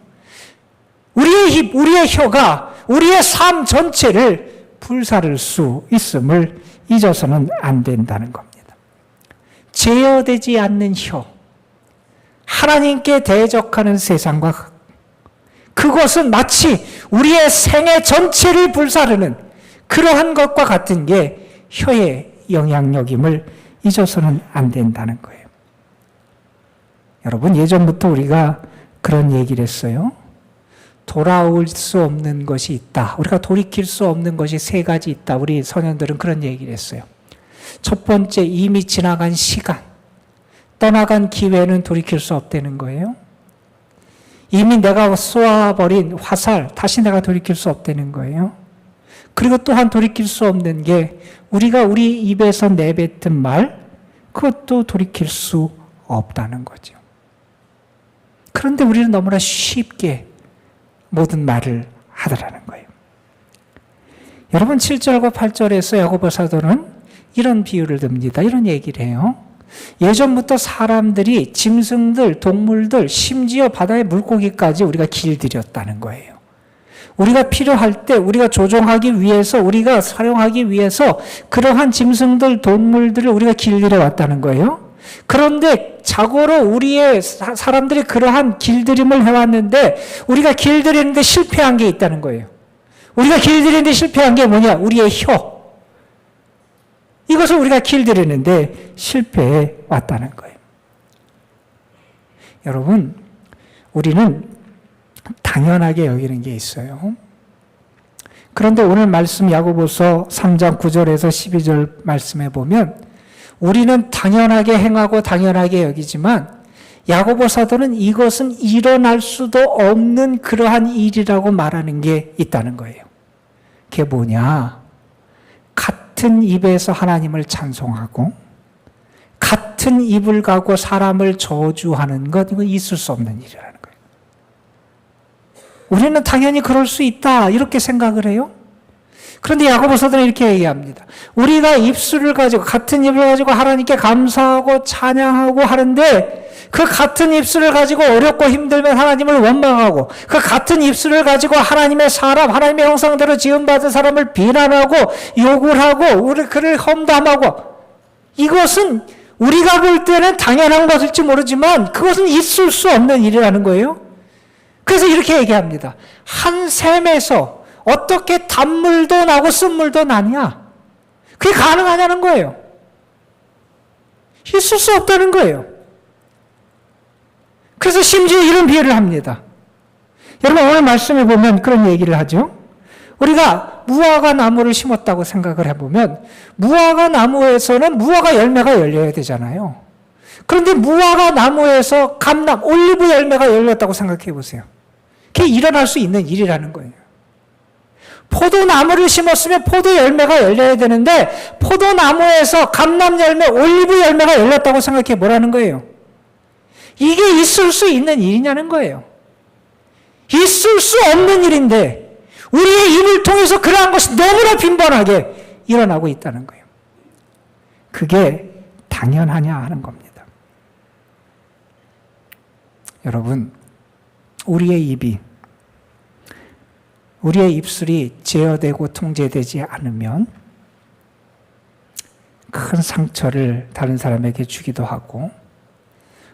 우리의 입, 우리의 혀가 우리의 삶 전체를 불사를 수 있음을 잊어서는 안 된다는 겁니다. 제어되지 않는 혀, 하나님께 대적하는 세상과 그것은 마치 우리의 생애 전체를 불사르는 그러한 것과 같은 게 혀의 영향력임을 잊어서는 안 된다는 거예요. 여러분, 예전부터 우리가 그런 얘기를 했어요. 돌아올 수 없는 것이 있다. 우리가 돌이킬 수 없는 것이 세 가지 있다. 우리 선현들은 그런 얘기를 했어요. 첫 번째, 이미 지나간 시간, 떠나간 기회는 돌이킬 수 없다는 거예요. 이미 내가 쏘아버린 화살, 다시 내가 돌이킬 수 없다는 거예요. 그리고 또한 돌이킬 수 없는 게 우리가 우리 입에서 내뱉은 말, 그것도 돌이킬 수 없다는 거죠. 그런데 우리는 너무나 쉽게 모든 말을 하더라는 거예요. 여러분, 7절과 8절에서 야고보 사도는 이런 비유를 듭니다. 이런 얘기를 해요. 예전부터 사람들이 짐승들, 동물들, 심지어 바다의 물고기까지 우리가 길들였다는 거예요. 우리가 필요할 때 우리가 조종하기 위해서, 우리가 사용하기 위해서 그러한 짐승들, 동물들을 우리가 길들여 왔다는 거예요. 그런데 자고로 우리의 사람들이 그러한 길들임을 해왔는데 우리가 길들이는데 실패한 게 있다는 거예요. 우리가 길들이는데 실패한 게 뭐냐? 우리의 혀. 이것을 우리가 길들이는데 실패해 왔다는 거예요. 여러분, 우리는 당연하게 여기는 게 있어요. 그런데 오늘 말씀 야고보서 3장 9절에서 12절 말씀에 보면 우리는 당연하게 행하고 당연하게 여기지만 야고보 사도는 이것은 일어날 수도 없는 그러한 일이라고 말하는 게 있다는 거예요. 그게 뭐냐? 같은 입에서 하나님을 찬송하고 같은 입을 가고 사람을 저주하는 것, 이건 있을 수 없는 일이라는 거예요. 우리는 당연히 그럴 수 있다 이렇게 생각을 해요. 그런데 야고보서는 이렇게 얘기합니다. 우리가 입술을 가지고 같은 입을 가지고 하나님께 감사하고 찬양하고 하는데 그 같은 입술을 가지고 어렵고 힘들면 하나님을 원망하고 그 같은 입술을 가지고 하나님의 사람, 하나님의 형상대로 지음받은 사람을 비난하고 욕을 하고 우리 그를 험담하고, 이것은 우리가 볼 때는 당연한 것일지 모르지만 그것은 있을 수 없는 일이라는 거예요. 그래서 이렇게 얘기합니다. 한 샘에서 어떻게 단물도 나고 쓴물도 나냐? 그게 가능하냐는 거예요. 있을 수 없다는 거예요. 그래서 심지어 이런 비유를 합니다. 여러분 오늘 말씀에 보면 그런 얘기를 하죠. 우리가 무화과 나무를 심었다고 생각을 해보면 무화과 나무에서는 무화과 열매가 열려야 되잖아요. 그런데 무화과 나무에서 감람, 올리브 열매가 열렸다고 생각해 보세요. 그게 일어날 수 있는 일이라는 거예요. 포도나무를 심었으면 포도 열매가 열려야 되는데 포도나무에서 감람 열매, 올리브 열매가 열렸다고 생각해 보라는 거예요. 이게 있을 수 있는 일이냐는 거예요. 있을 수 없는 일인데 우리의 입을 통해서 그러한 것이 너무나 빈번하게 일어나고 있다는 거예요. 그게 당연하냐 하는 겁니다. 여러분, 우리의 입술이 제어되고 통제되지 않으면 큰 상처를 다른 사람에게 주기도 하고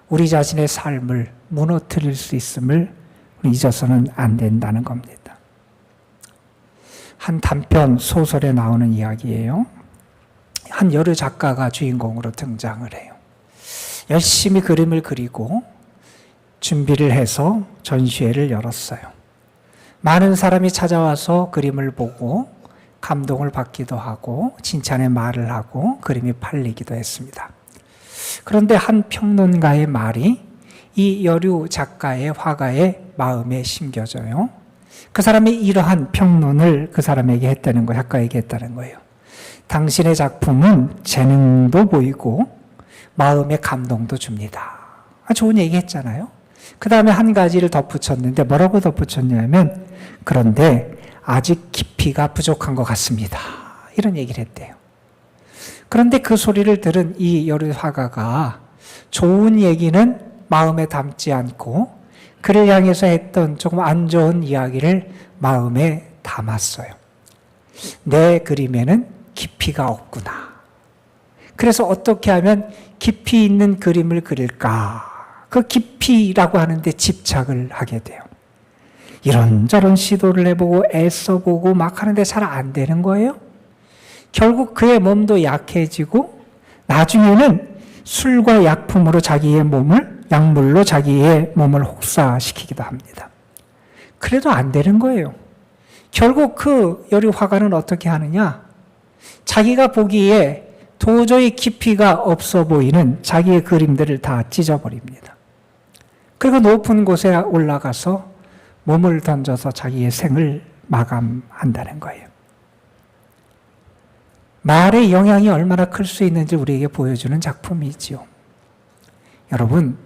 우리 자신의 삶을 무너뜨릴 수 있음을 잊어서는 안 된다는 겁니다. 한 단편 소설에 나오는 이야기예요. 한 여류 작가가 주인공으로 등장을 해요. 열심히 그림을 그리고 준비를 해서 전시회를 열었어요. 많은 사람이 찾아와서 그림을 보고 감동을 받기도 하고 칭찬의 말을 하고 그림이 팔리기도 했습니다. 그런데 한 평론가의 말이 이 여류 작가의 화가의 마음에 심겨져요. 그 사람이 이러한 평론을 그 사람에게 했다는 거예요. 작가에게 했다는 거예요. 당신의 작품은 재능도 보이고 마음의 감동도 줍니다. 좋은 얘기 했잖아요. 그 다음에 한 가지를 덧붙였는데 뭐라고 덧붙였냐면 그런데 아직 깊이가 부족한 것 같습니다. 이런 얘기를 했대요. 그런데 그 소리를 들은 이 여류 화가가 좋은 얘기는 마음에 담지 않고 그를 향해서 했던 조금 안 좋은 이야기를 마음에 담았어요. 내 그림에는 깊이가 없구나. 그래서 어떻게 하면 깊이 있는 그림을 그릴까? 그 깊이라고 하는데 집착을 하게 돼요. 이런저런 시도를 해보고 애써보고 막 하는데 잘 안 되는 거예요. 결국 그의 몸도 약해지고 나중에는 술과 약품으로 약물로 자기의 몸을 혹사시키기도 합니다. 그래도 안 되는 거예요. 결국 그 여류 화가는 어떻게 하느냐? 자기가 보기에 도저히 깊이가 없어 보이는 자기의 그림들을 다 찢어버립니다. 그리고 높은 곳에 올라가서 몸을 던져서 자기의 생을 마감한다는 거예요. 말의 영향이 얼마나 클 수 있는지 우리에게 보여주는 작품이지요. 여러분,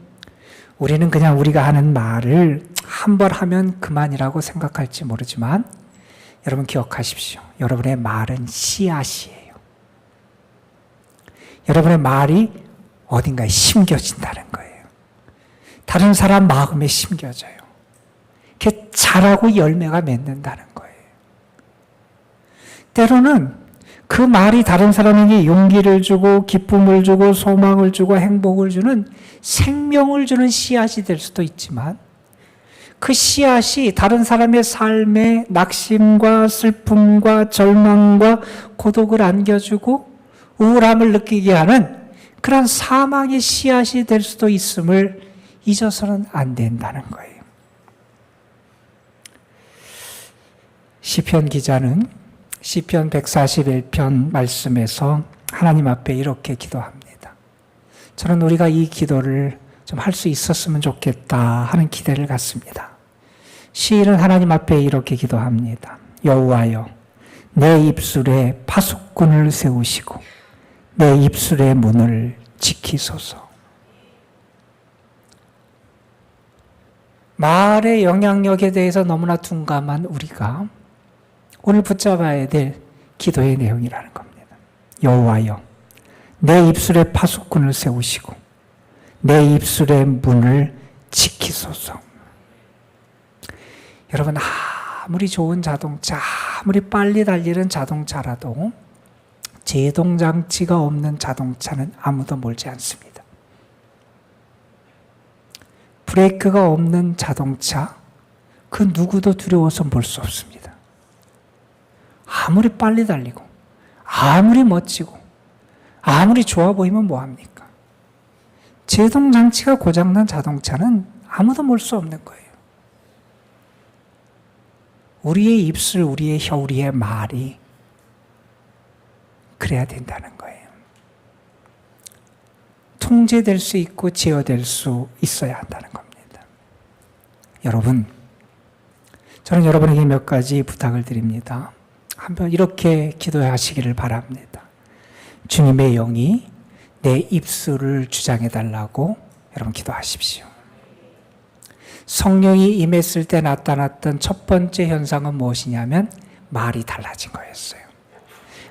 우리는 그냥 우리가 하는 말을 한 번 하면 그만이라고 생각할지 모르지만 여러분 기억하십시오. 여러분의 말은 씨앗이에요. 여러분의 말이 어딘가에 심겨진다는 거예요. 다른 사람 마음에 심겨져요. 그게 자라고 열매가 맺는다는 거예요. 때로는 그 말이 다른 사람에게 용기를 주고 기쁨을 주고 소망을 주고 행복을 주는 생명을 주는 씨앗이 될 수도 있지만 그 씨앗이 다른 사람의 삶에 낙심과 슬픔과 절망과 고독을 안겨주고 우울함을 느끼게 하는 그런 사망의 씨앗이 될 수도 있음을 잊어서는 안 된다는 거예요. 시편 기자는 시편 141편 말씀에서 하나님 앞에 이렇게 기도합니다. 저는 우리가 이 기도를 좀 할 수 있었으면 좋겠다 하는 기대를 갖습니다. 시인은 하나님 앞에 이렇게 기도합니다. 여호와여, 내 입술에 파수꾼을 세우시고 내 입술의 문을 지키소서. 말의 영향력에 대해서 너무나 둔감한 우리가 오늘 붙잡아야 될 기도의 내용이라는 겁니다. 여호와여, 내 입술에 파수꾼을 세우시고 내 입술의 문을 지키소서. 여러분, 아무리 좋은 자동차, 아무리 빨리 달리는 자동차라도 제동장치가 없는 자동차는 아무도 몰지 않습니다. 브레이크가 없는 자동차, 그 누구도 두려워서 몰 수 없습니다. 아무리 빨리 달리고, 아무리 멋지고, 아무리 좋아 보이면 뭐합니까? 제동장치가 고장난 자동차는 아무도 몰 수 없는 거예요. 우리의 입술, 우리의 혀, 우리의 말이 그래야 된다는 거예요. 통제될 수 있고 제어될 수 있어야 한다는 겁니다. 여러분, 저는 여러분에게 몇 가지 부탁을 드립니다. 한번 이렇게 기도하시기를 바랍니다. 주님의 영이 내 입술을 주장해달라고 여러분 기도하십시오. 성령이 임했을 때 나타났던 첫 번째 현상은 무엇이냐면 말이 달라진 거였어요.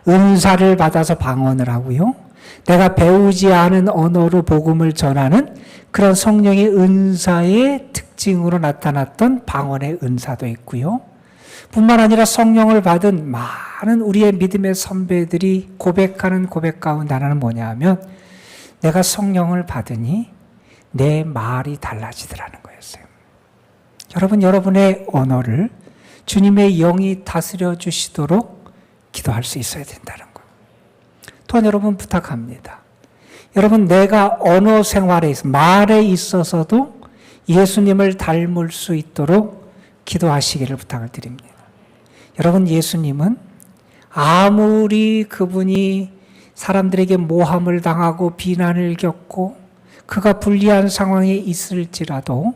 은사를 받아서 방언을 하고요. 내가 배우지 않은 언어로 복음을 전하는 그런 성령의 은사의 특징으로 나타났던 방언의 은사도 있고요. 뿐만 아니라 성령을 받은 많은 우리의 믿음의 선배들이 고백하는 고백 가운데 하나는 뭐냐면 내가 성령을 받으니 내 말이 달라지더라는 거였어요. 여러분, 여러분의 언어를 주님의 영이 다스려 주시도록 기도할 수 있어야 된다는 거예요. 또한 여러분 부탁합니다. 여러분, 내가 언어 생활에 있어, 말에 있어서도 예수님을 닮을 수 있도록 기도하시기를 부탁을 드립니다. 여러분, 예수님은 아무리 그분이 사람들에게 모함을 당하고 비난을 겪고 그가 불리한 상황에 있을지라도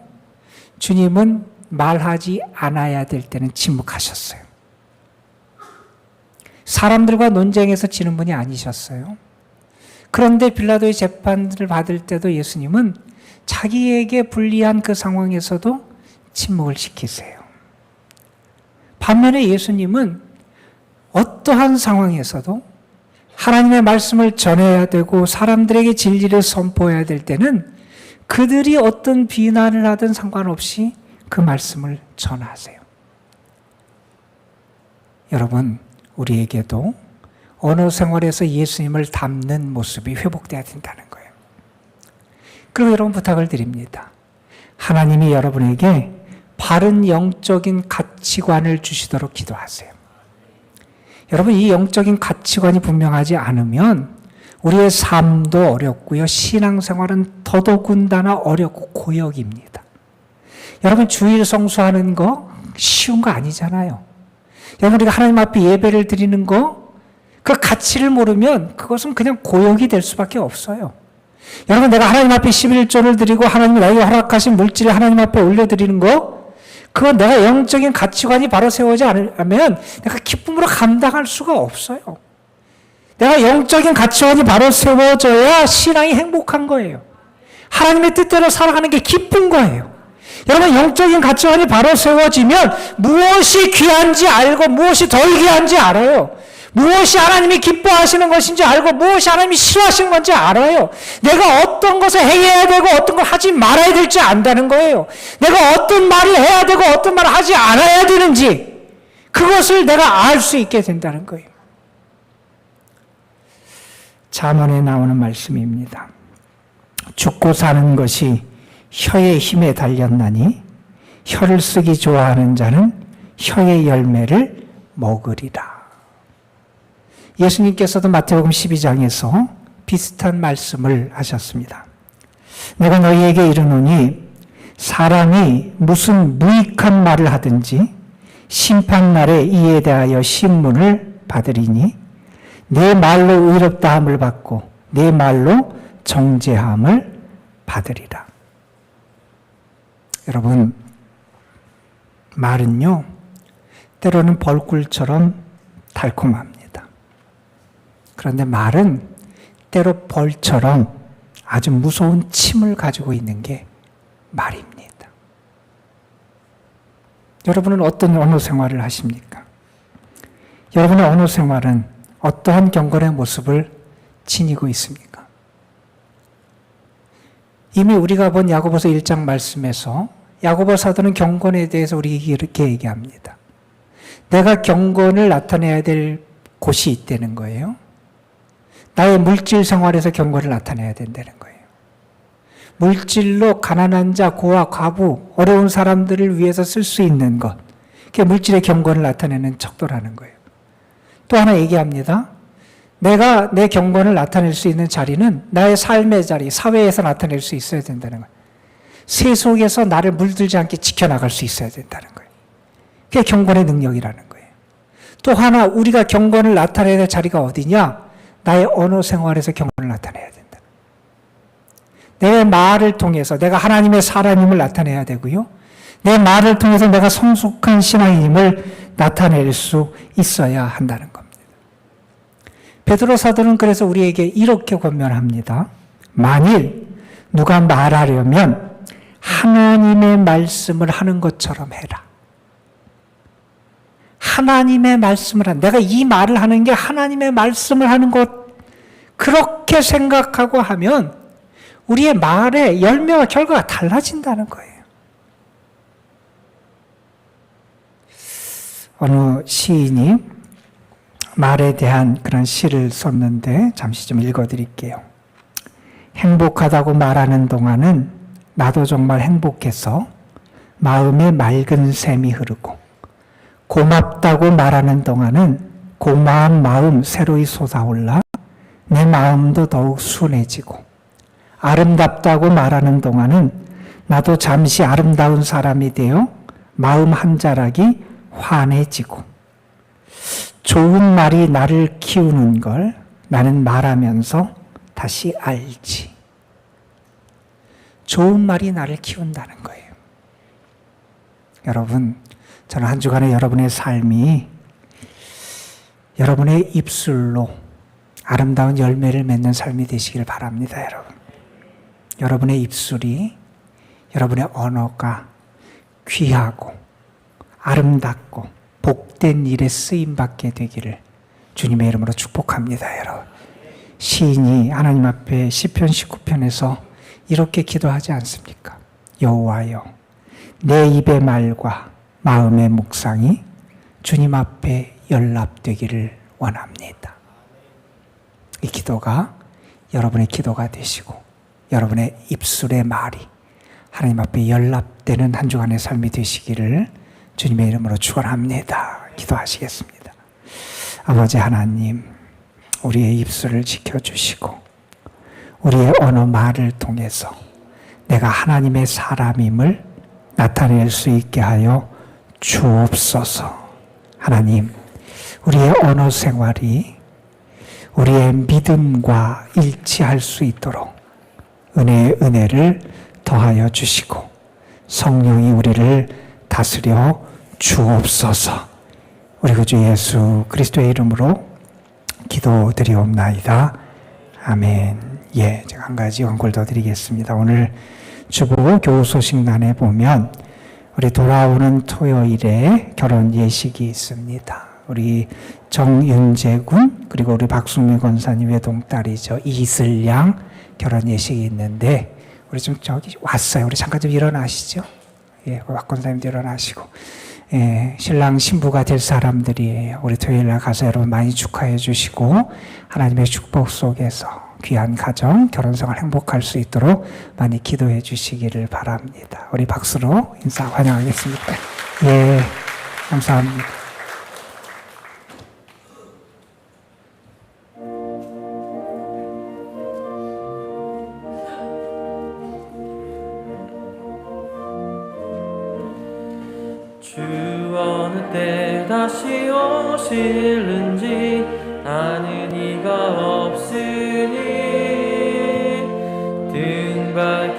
주님은 말하지 않아야 될 때는 침묵하셨어요. 사람들과 논쟁에서 지는 분이 아니셨어요. 그런데 빌라도의 재판을 받을 때도 예수님은 자기에게 불리한 그 상황에서도 침묵을 지키세요. 반면에 예수님은 어떠한 상황에서도 하나님의 말씀을 전해야 되고 사람들에게 진리를 선포해야 될 때는 그들이 어떤 비난을 하든 상관없이 그 말씀을 전하세요. 여러분, 우리에게도 언어 생활에서 예수님을 닮는 모습이 회복돼야 된다는 거예요. 그리고 여러분 부탁을 드립니다. 하나님이 여러분에게 바른 영적인 가치관을 주시도록 기도하세요. 여러분, 이 영적인 가치관이 분명하지 않으면 우리의 삶도 어렵고요. 신앙생활은 더더군다나 어렵고 고역입니다. 여러분, 주일 성수하는 거 쉬운 거 아니잖아요. 여러분, 우리가 하나님 앞에 예배를 드리는 거, 그 가치를 모르면 그것은 그냥 고역이 될 수밖에 없어요. 여러분, 내가 하나님 앞에 11조를 드리고 하나님이 나에게 허락하신 물질을 하나님 앞에 올려드리는 거, 그건 내가 영적인 가치관이 바로 세워지지 않으면 내가 기쁨으로 감당할 수가 없어요. 내가 영적인 가치관이 바로 세워져야 신앙이 행복한 거예요. 하나님의 뜻대로 살아가는 게 기쁜 거예요. 여러분, 영적인 가치관이 바로 세워지면 무엇이 귀한지 알고 무엇이 덜 귀한지 알아요. 무엇이 하나님이 기뻐하시는 것인지 알고 무엇이 하나님이 싫어하시는 건지 알아요. 내가 어떤 것을 해야 되고 어떤 걸 하지 말아야 될지 안다는 거예요. 내가 어떤 말을 해야 되고 어떤 말을 하지 않아야 되는지 그것을 내가 알 수 있게 된다는 거예요. 잠언에 나오는 말씀입니다. 죽고 사는 것이 혀의 힘에 달렸나니 혀를 쓰기 좋아하는 자는 혀의 열매를 먹으리라. 예수님께서도 마태복음 12장에서 비슷한 말씀을 하셨습니다. 내가 너희에게 이르노니 사람이 무슨 무익한 말을 하든지 심판날에 이에 대하여 신문을 받으리니 내 말로 의롭다함을 받고 내 말로 정죄함을 받으리라. 여러분, 말은요, 때로는 벌꿀처럼 달콤합니다. 그런데 말은 때로 벌처럼 아주 무서운 침을 가지고 있는 게 말입니다. 여러분은 어떤 언어 생활을 하십니까? 여러분의 언어 생활은 어떠한 경건의 모습을 지니고 있습니까? 이미 우리가 본 야고보서 1장 말씀에서 야고보 사도는 경건에 대해서 우리에게 이렇게 얘기합니다. 내가 경건을 나타내야 될 곳이 있다는 거예요. 나의 물질 생활에서 경건을 나타내야 된다는 거예요. 물질로 가난한 자, 고아, 과부, 어려운 사람들을 위해서 쓸 수 있는 것. 그게 물질의 경건을 나타내는 척도라는 거예요. 또 하나 얘기합니다. 내가 내 경건을 나타낼 수 있는 자리는 나의 삶의 자리, 사회에서 나타낼 수 있어야 된다는 거예요. 세속에서 나를 물들지 않게 지켜나갈 수 있어야 된다는 거예요. 그게 경건의 능력이라는 거예요. 또 하나 우리가 경건을 나타내야 될 자리가 어디냐? 나의 언어 생활에서 경건을 나타내야 된다. 내 말을 통해서 내가 하나님의 사람임을 나타내야 되고요. 내 말을 통해서 내가 성숙한 신앙임을 나타낼 수 있어야 한다는 겁니다. 베드로 사도는 그래서 우리에게 이렇게 권면합니다. 만일 누가 말하려면 하나님의 말씀을 하는 것처럼 해라. 하나님의 말씀을 하는, 내가 이 말을 하는 게 하나님의 말씀을 하는 것, 그렇게 생각하고 하면 우리의 말의 열매와 결과가 달라진다는 거예요. 어느 시인이 말에 대한 그런 시를 썼는데 잠시 좀 읽어드릴게요. 행복하다고 말하는 동안은 나도 정말 행복해서 마음에 맑은 샘이 흐르고, 고맙다고 말하는 동안은 고마운 마음 새로이 솟아올라 내 마음도 더욱 순해지고, 아름답다고 말하는 동안은 나도 잠시 아름다운 사람이 되어 마음 한 자락이 환해지고, 좋은 말이 나를 키우는 걸 나는 말하면서 다시 알지. 좋은 말이 나를 키운다는 거예요. 여러분, 저는 한 주간에 여러분의 삶이 여러분의 입술로 아름다운 열매를 맺는 삶이 되시길 바랍니다, 여러분. 여러분의 입술이, 여러분의 언어가 귀하고 아름답고 복된 일에 쓰임받게 되기를 주님의 이름으로 축복합니다, 여러분. 시인이 하나님 앞에 시편 19편에서 이렇게 기도하지 않습니까? 여호와여, 내 입의 말과 마음의 묵상이 주님 앞에 연락되기를 원합니다. 이 기도가 여러분의 기도가 되시고 여러분의 입술의 말이 하나님 앞에 연락되는 한 주간의 삶이 되시기를 주님의 이름으로 축원합니다. 기도하시겠습니다. 아버지 하나님, 우리의 입술을 지켜주시고 우리의 언어 말을 통해서 내가 하나님의 사람임을 나타낼 수 있게 하여 주옵소서. 하나님, 우리의 언어 생활이 우리의 믿음과 일치할 수 있도록 은혜의 은혜를 더하여 주시고 성령이 우리를 다스려 주옵소서. 우리 구주 예수 그리스도의 이름으로 기도드리옵나이다. 아멘. 예, 제가 한 가지 언급을 더 드리겠습니다. 오늘 주보 교우 소식란에 보면 우리 돌아오는 토요일에 결혼 예식이 있습니다. 우리 정윤재 군 그리고 우리 박수미 권사님 외동딸이죠. 이슬양 결혼 예식이 있는데 우리 좀 저기 왔어요. 우리 잠깐 좀 일어나시죠. 예, 박 권사님도 일어나시고. 예, 신랑 신부가 될 사람들이에요. 우리 토요일날 가서 여러분 많이 축하해 주시고 하나님의 축복 속에서 귀한 가정, 결혼생활 행복할 수 있도록 많이 기도해 주시기를 바랍니다. 우리 박수로 인사 환영하겠습니다. 예, 감사합니다. 주 어느 때 다시 오실는지 아는 이가 없으니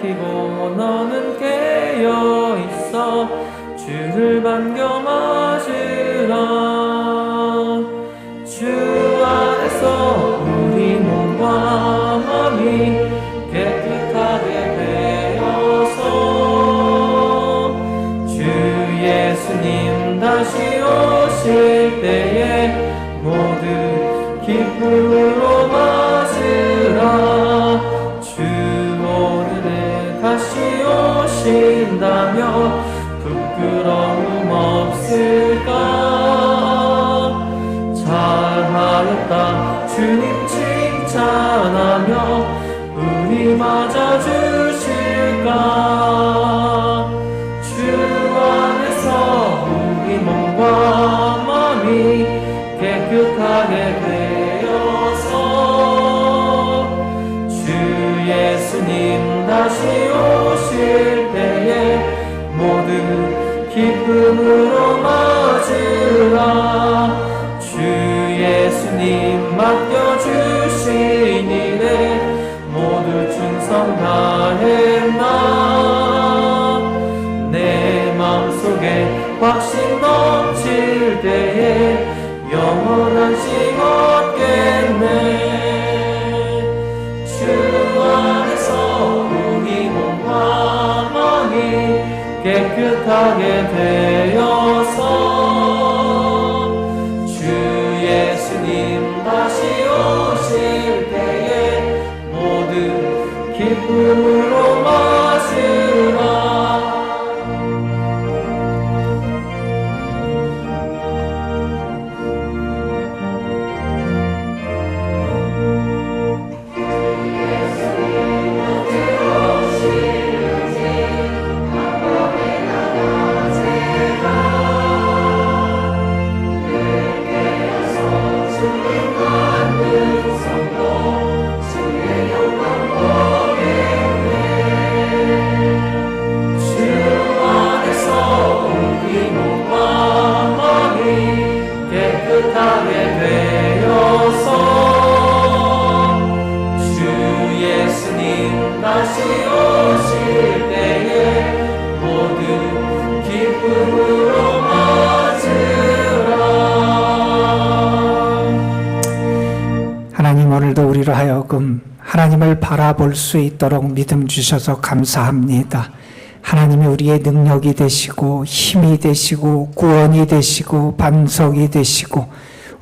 밝히고 너는 깨어 있어 주를 반겨 맞으라. 주 안에서 우리 몸과 마음이 깨끗하게 되어서 주 예수님 다시 오실 때에 모두 기쁨으로 맞으라. 주 오르네 다시 오신다며 부끄러움 없을까. 잘하였다 주님 칭찬하며 우리 맞아주실까. 주 안에서 우리 몸과 마음이 깨끗하게 되어서 주 예수님 다시 오실 때에 모두 기쁨으로 맞으라. 주 예수님 맡겨주신 일에 모두 충성 다했나. 내 마음속에 확신 넘칠 때에 영원한 씩 얻겠네. 주 안에서 우리 몸과 마음이 깨끗하게 되어서 주 예수님 다시 오실 때에 모두 기쁨으로 맞으라. 다시 오실 때에 모두 기쁨으로 맞으라. 하나님, 오늘도 우리로 하여금 하나님을 바라볼 수 있도록 믿음 주셔서 감사합니다. 하나님이 우리의 능력이 되시고 힘이 되시고 구원이 되시고 반석이 되시고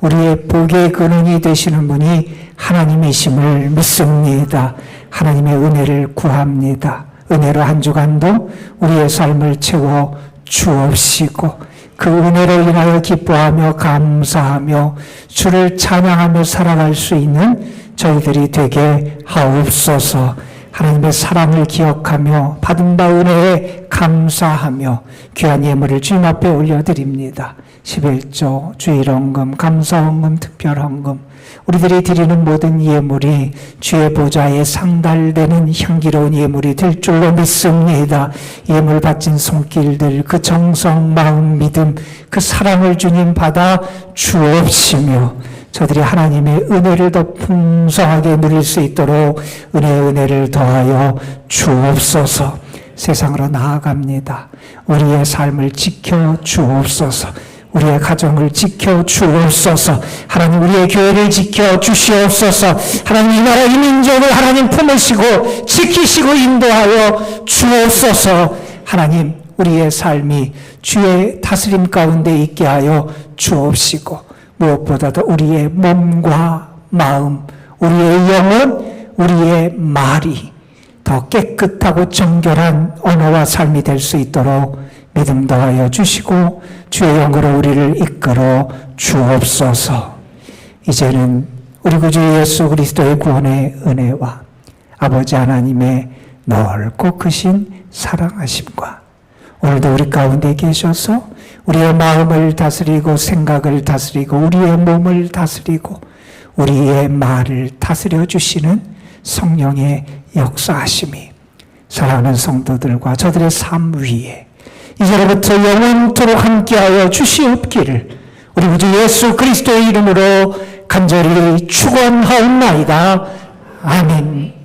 우리의 복의 근원이 되시는 분이 하나님이심을 믿습니다. 하나님의 은혜를 구합니다. 은혜로 한 주간도 우리의 삶을 채워 주옵시고 그 은혜로 인하여 기뻐하며 감사하며 주를 찬양하며 살아갈 수 있는 저희들이 되게 하옵소서. 하나님의 사랑을 기억하며 받은 바 은혜에 감사하며 귀한 예물을 주님 앞에 올려드립니다. 11조, 주일헌금, 감사헌금, 특별헌금 우리들이 드리는 모든 예물이 주의 보좌에 상달되는 향기로운 예물이 될 줄로 믿습니다. 예물 바친 손길들 그 정성, 마음, 믿음 그 사랑을 주님 받아 주옵시며 저들이 하나님의 은혜를 더 풍성하게 누릴 수 있도록 은혜를 더하여 주옵소서. 세상으로 나아갑니다. 우리의 삶을 지켜 주옵소서. 우리의 가정을 지켜 주옵소서. 하나님 우리의 교회를 지켜 주시옵소서. 하나님 이 나라 이 민족을 하나님 품으시고 지키시고 인도하여 주옵소서. 하나님 우리의 삶이 주의 다스림 가운데 있게 하여 주옵시고 무엇보다도 우리의 몸과 마음, 우리의 영혼, 우리의 말이 더 깨끗하고 정결한 언어와 삶이 될 수 있도록 믿음 더하여 주시고 주의 영으로 우리를 이끌어 주옵소서. 이제는 우리 구주 예수 그리스도의 구원의 은혜와 아버지 하나님의 넓고 크신 사랑하심과 오늘도 우리 가운데 계셔서 우리의 마음을 다스리고 생각을 다스리고 우리의 몸을 다스리고 우리의 말을 다스려 주시는 성령의 역사하심이 사랑하는 성도들과 저들의 삶 위에 이제로부터 영원토록 함께하여 주시옵기를 우리 구주 예수 그리스도의 이름으로 간절히 축원하옵나이다. 아멘.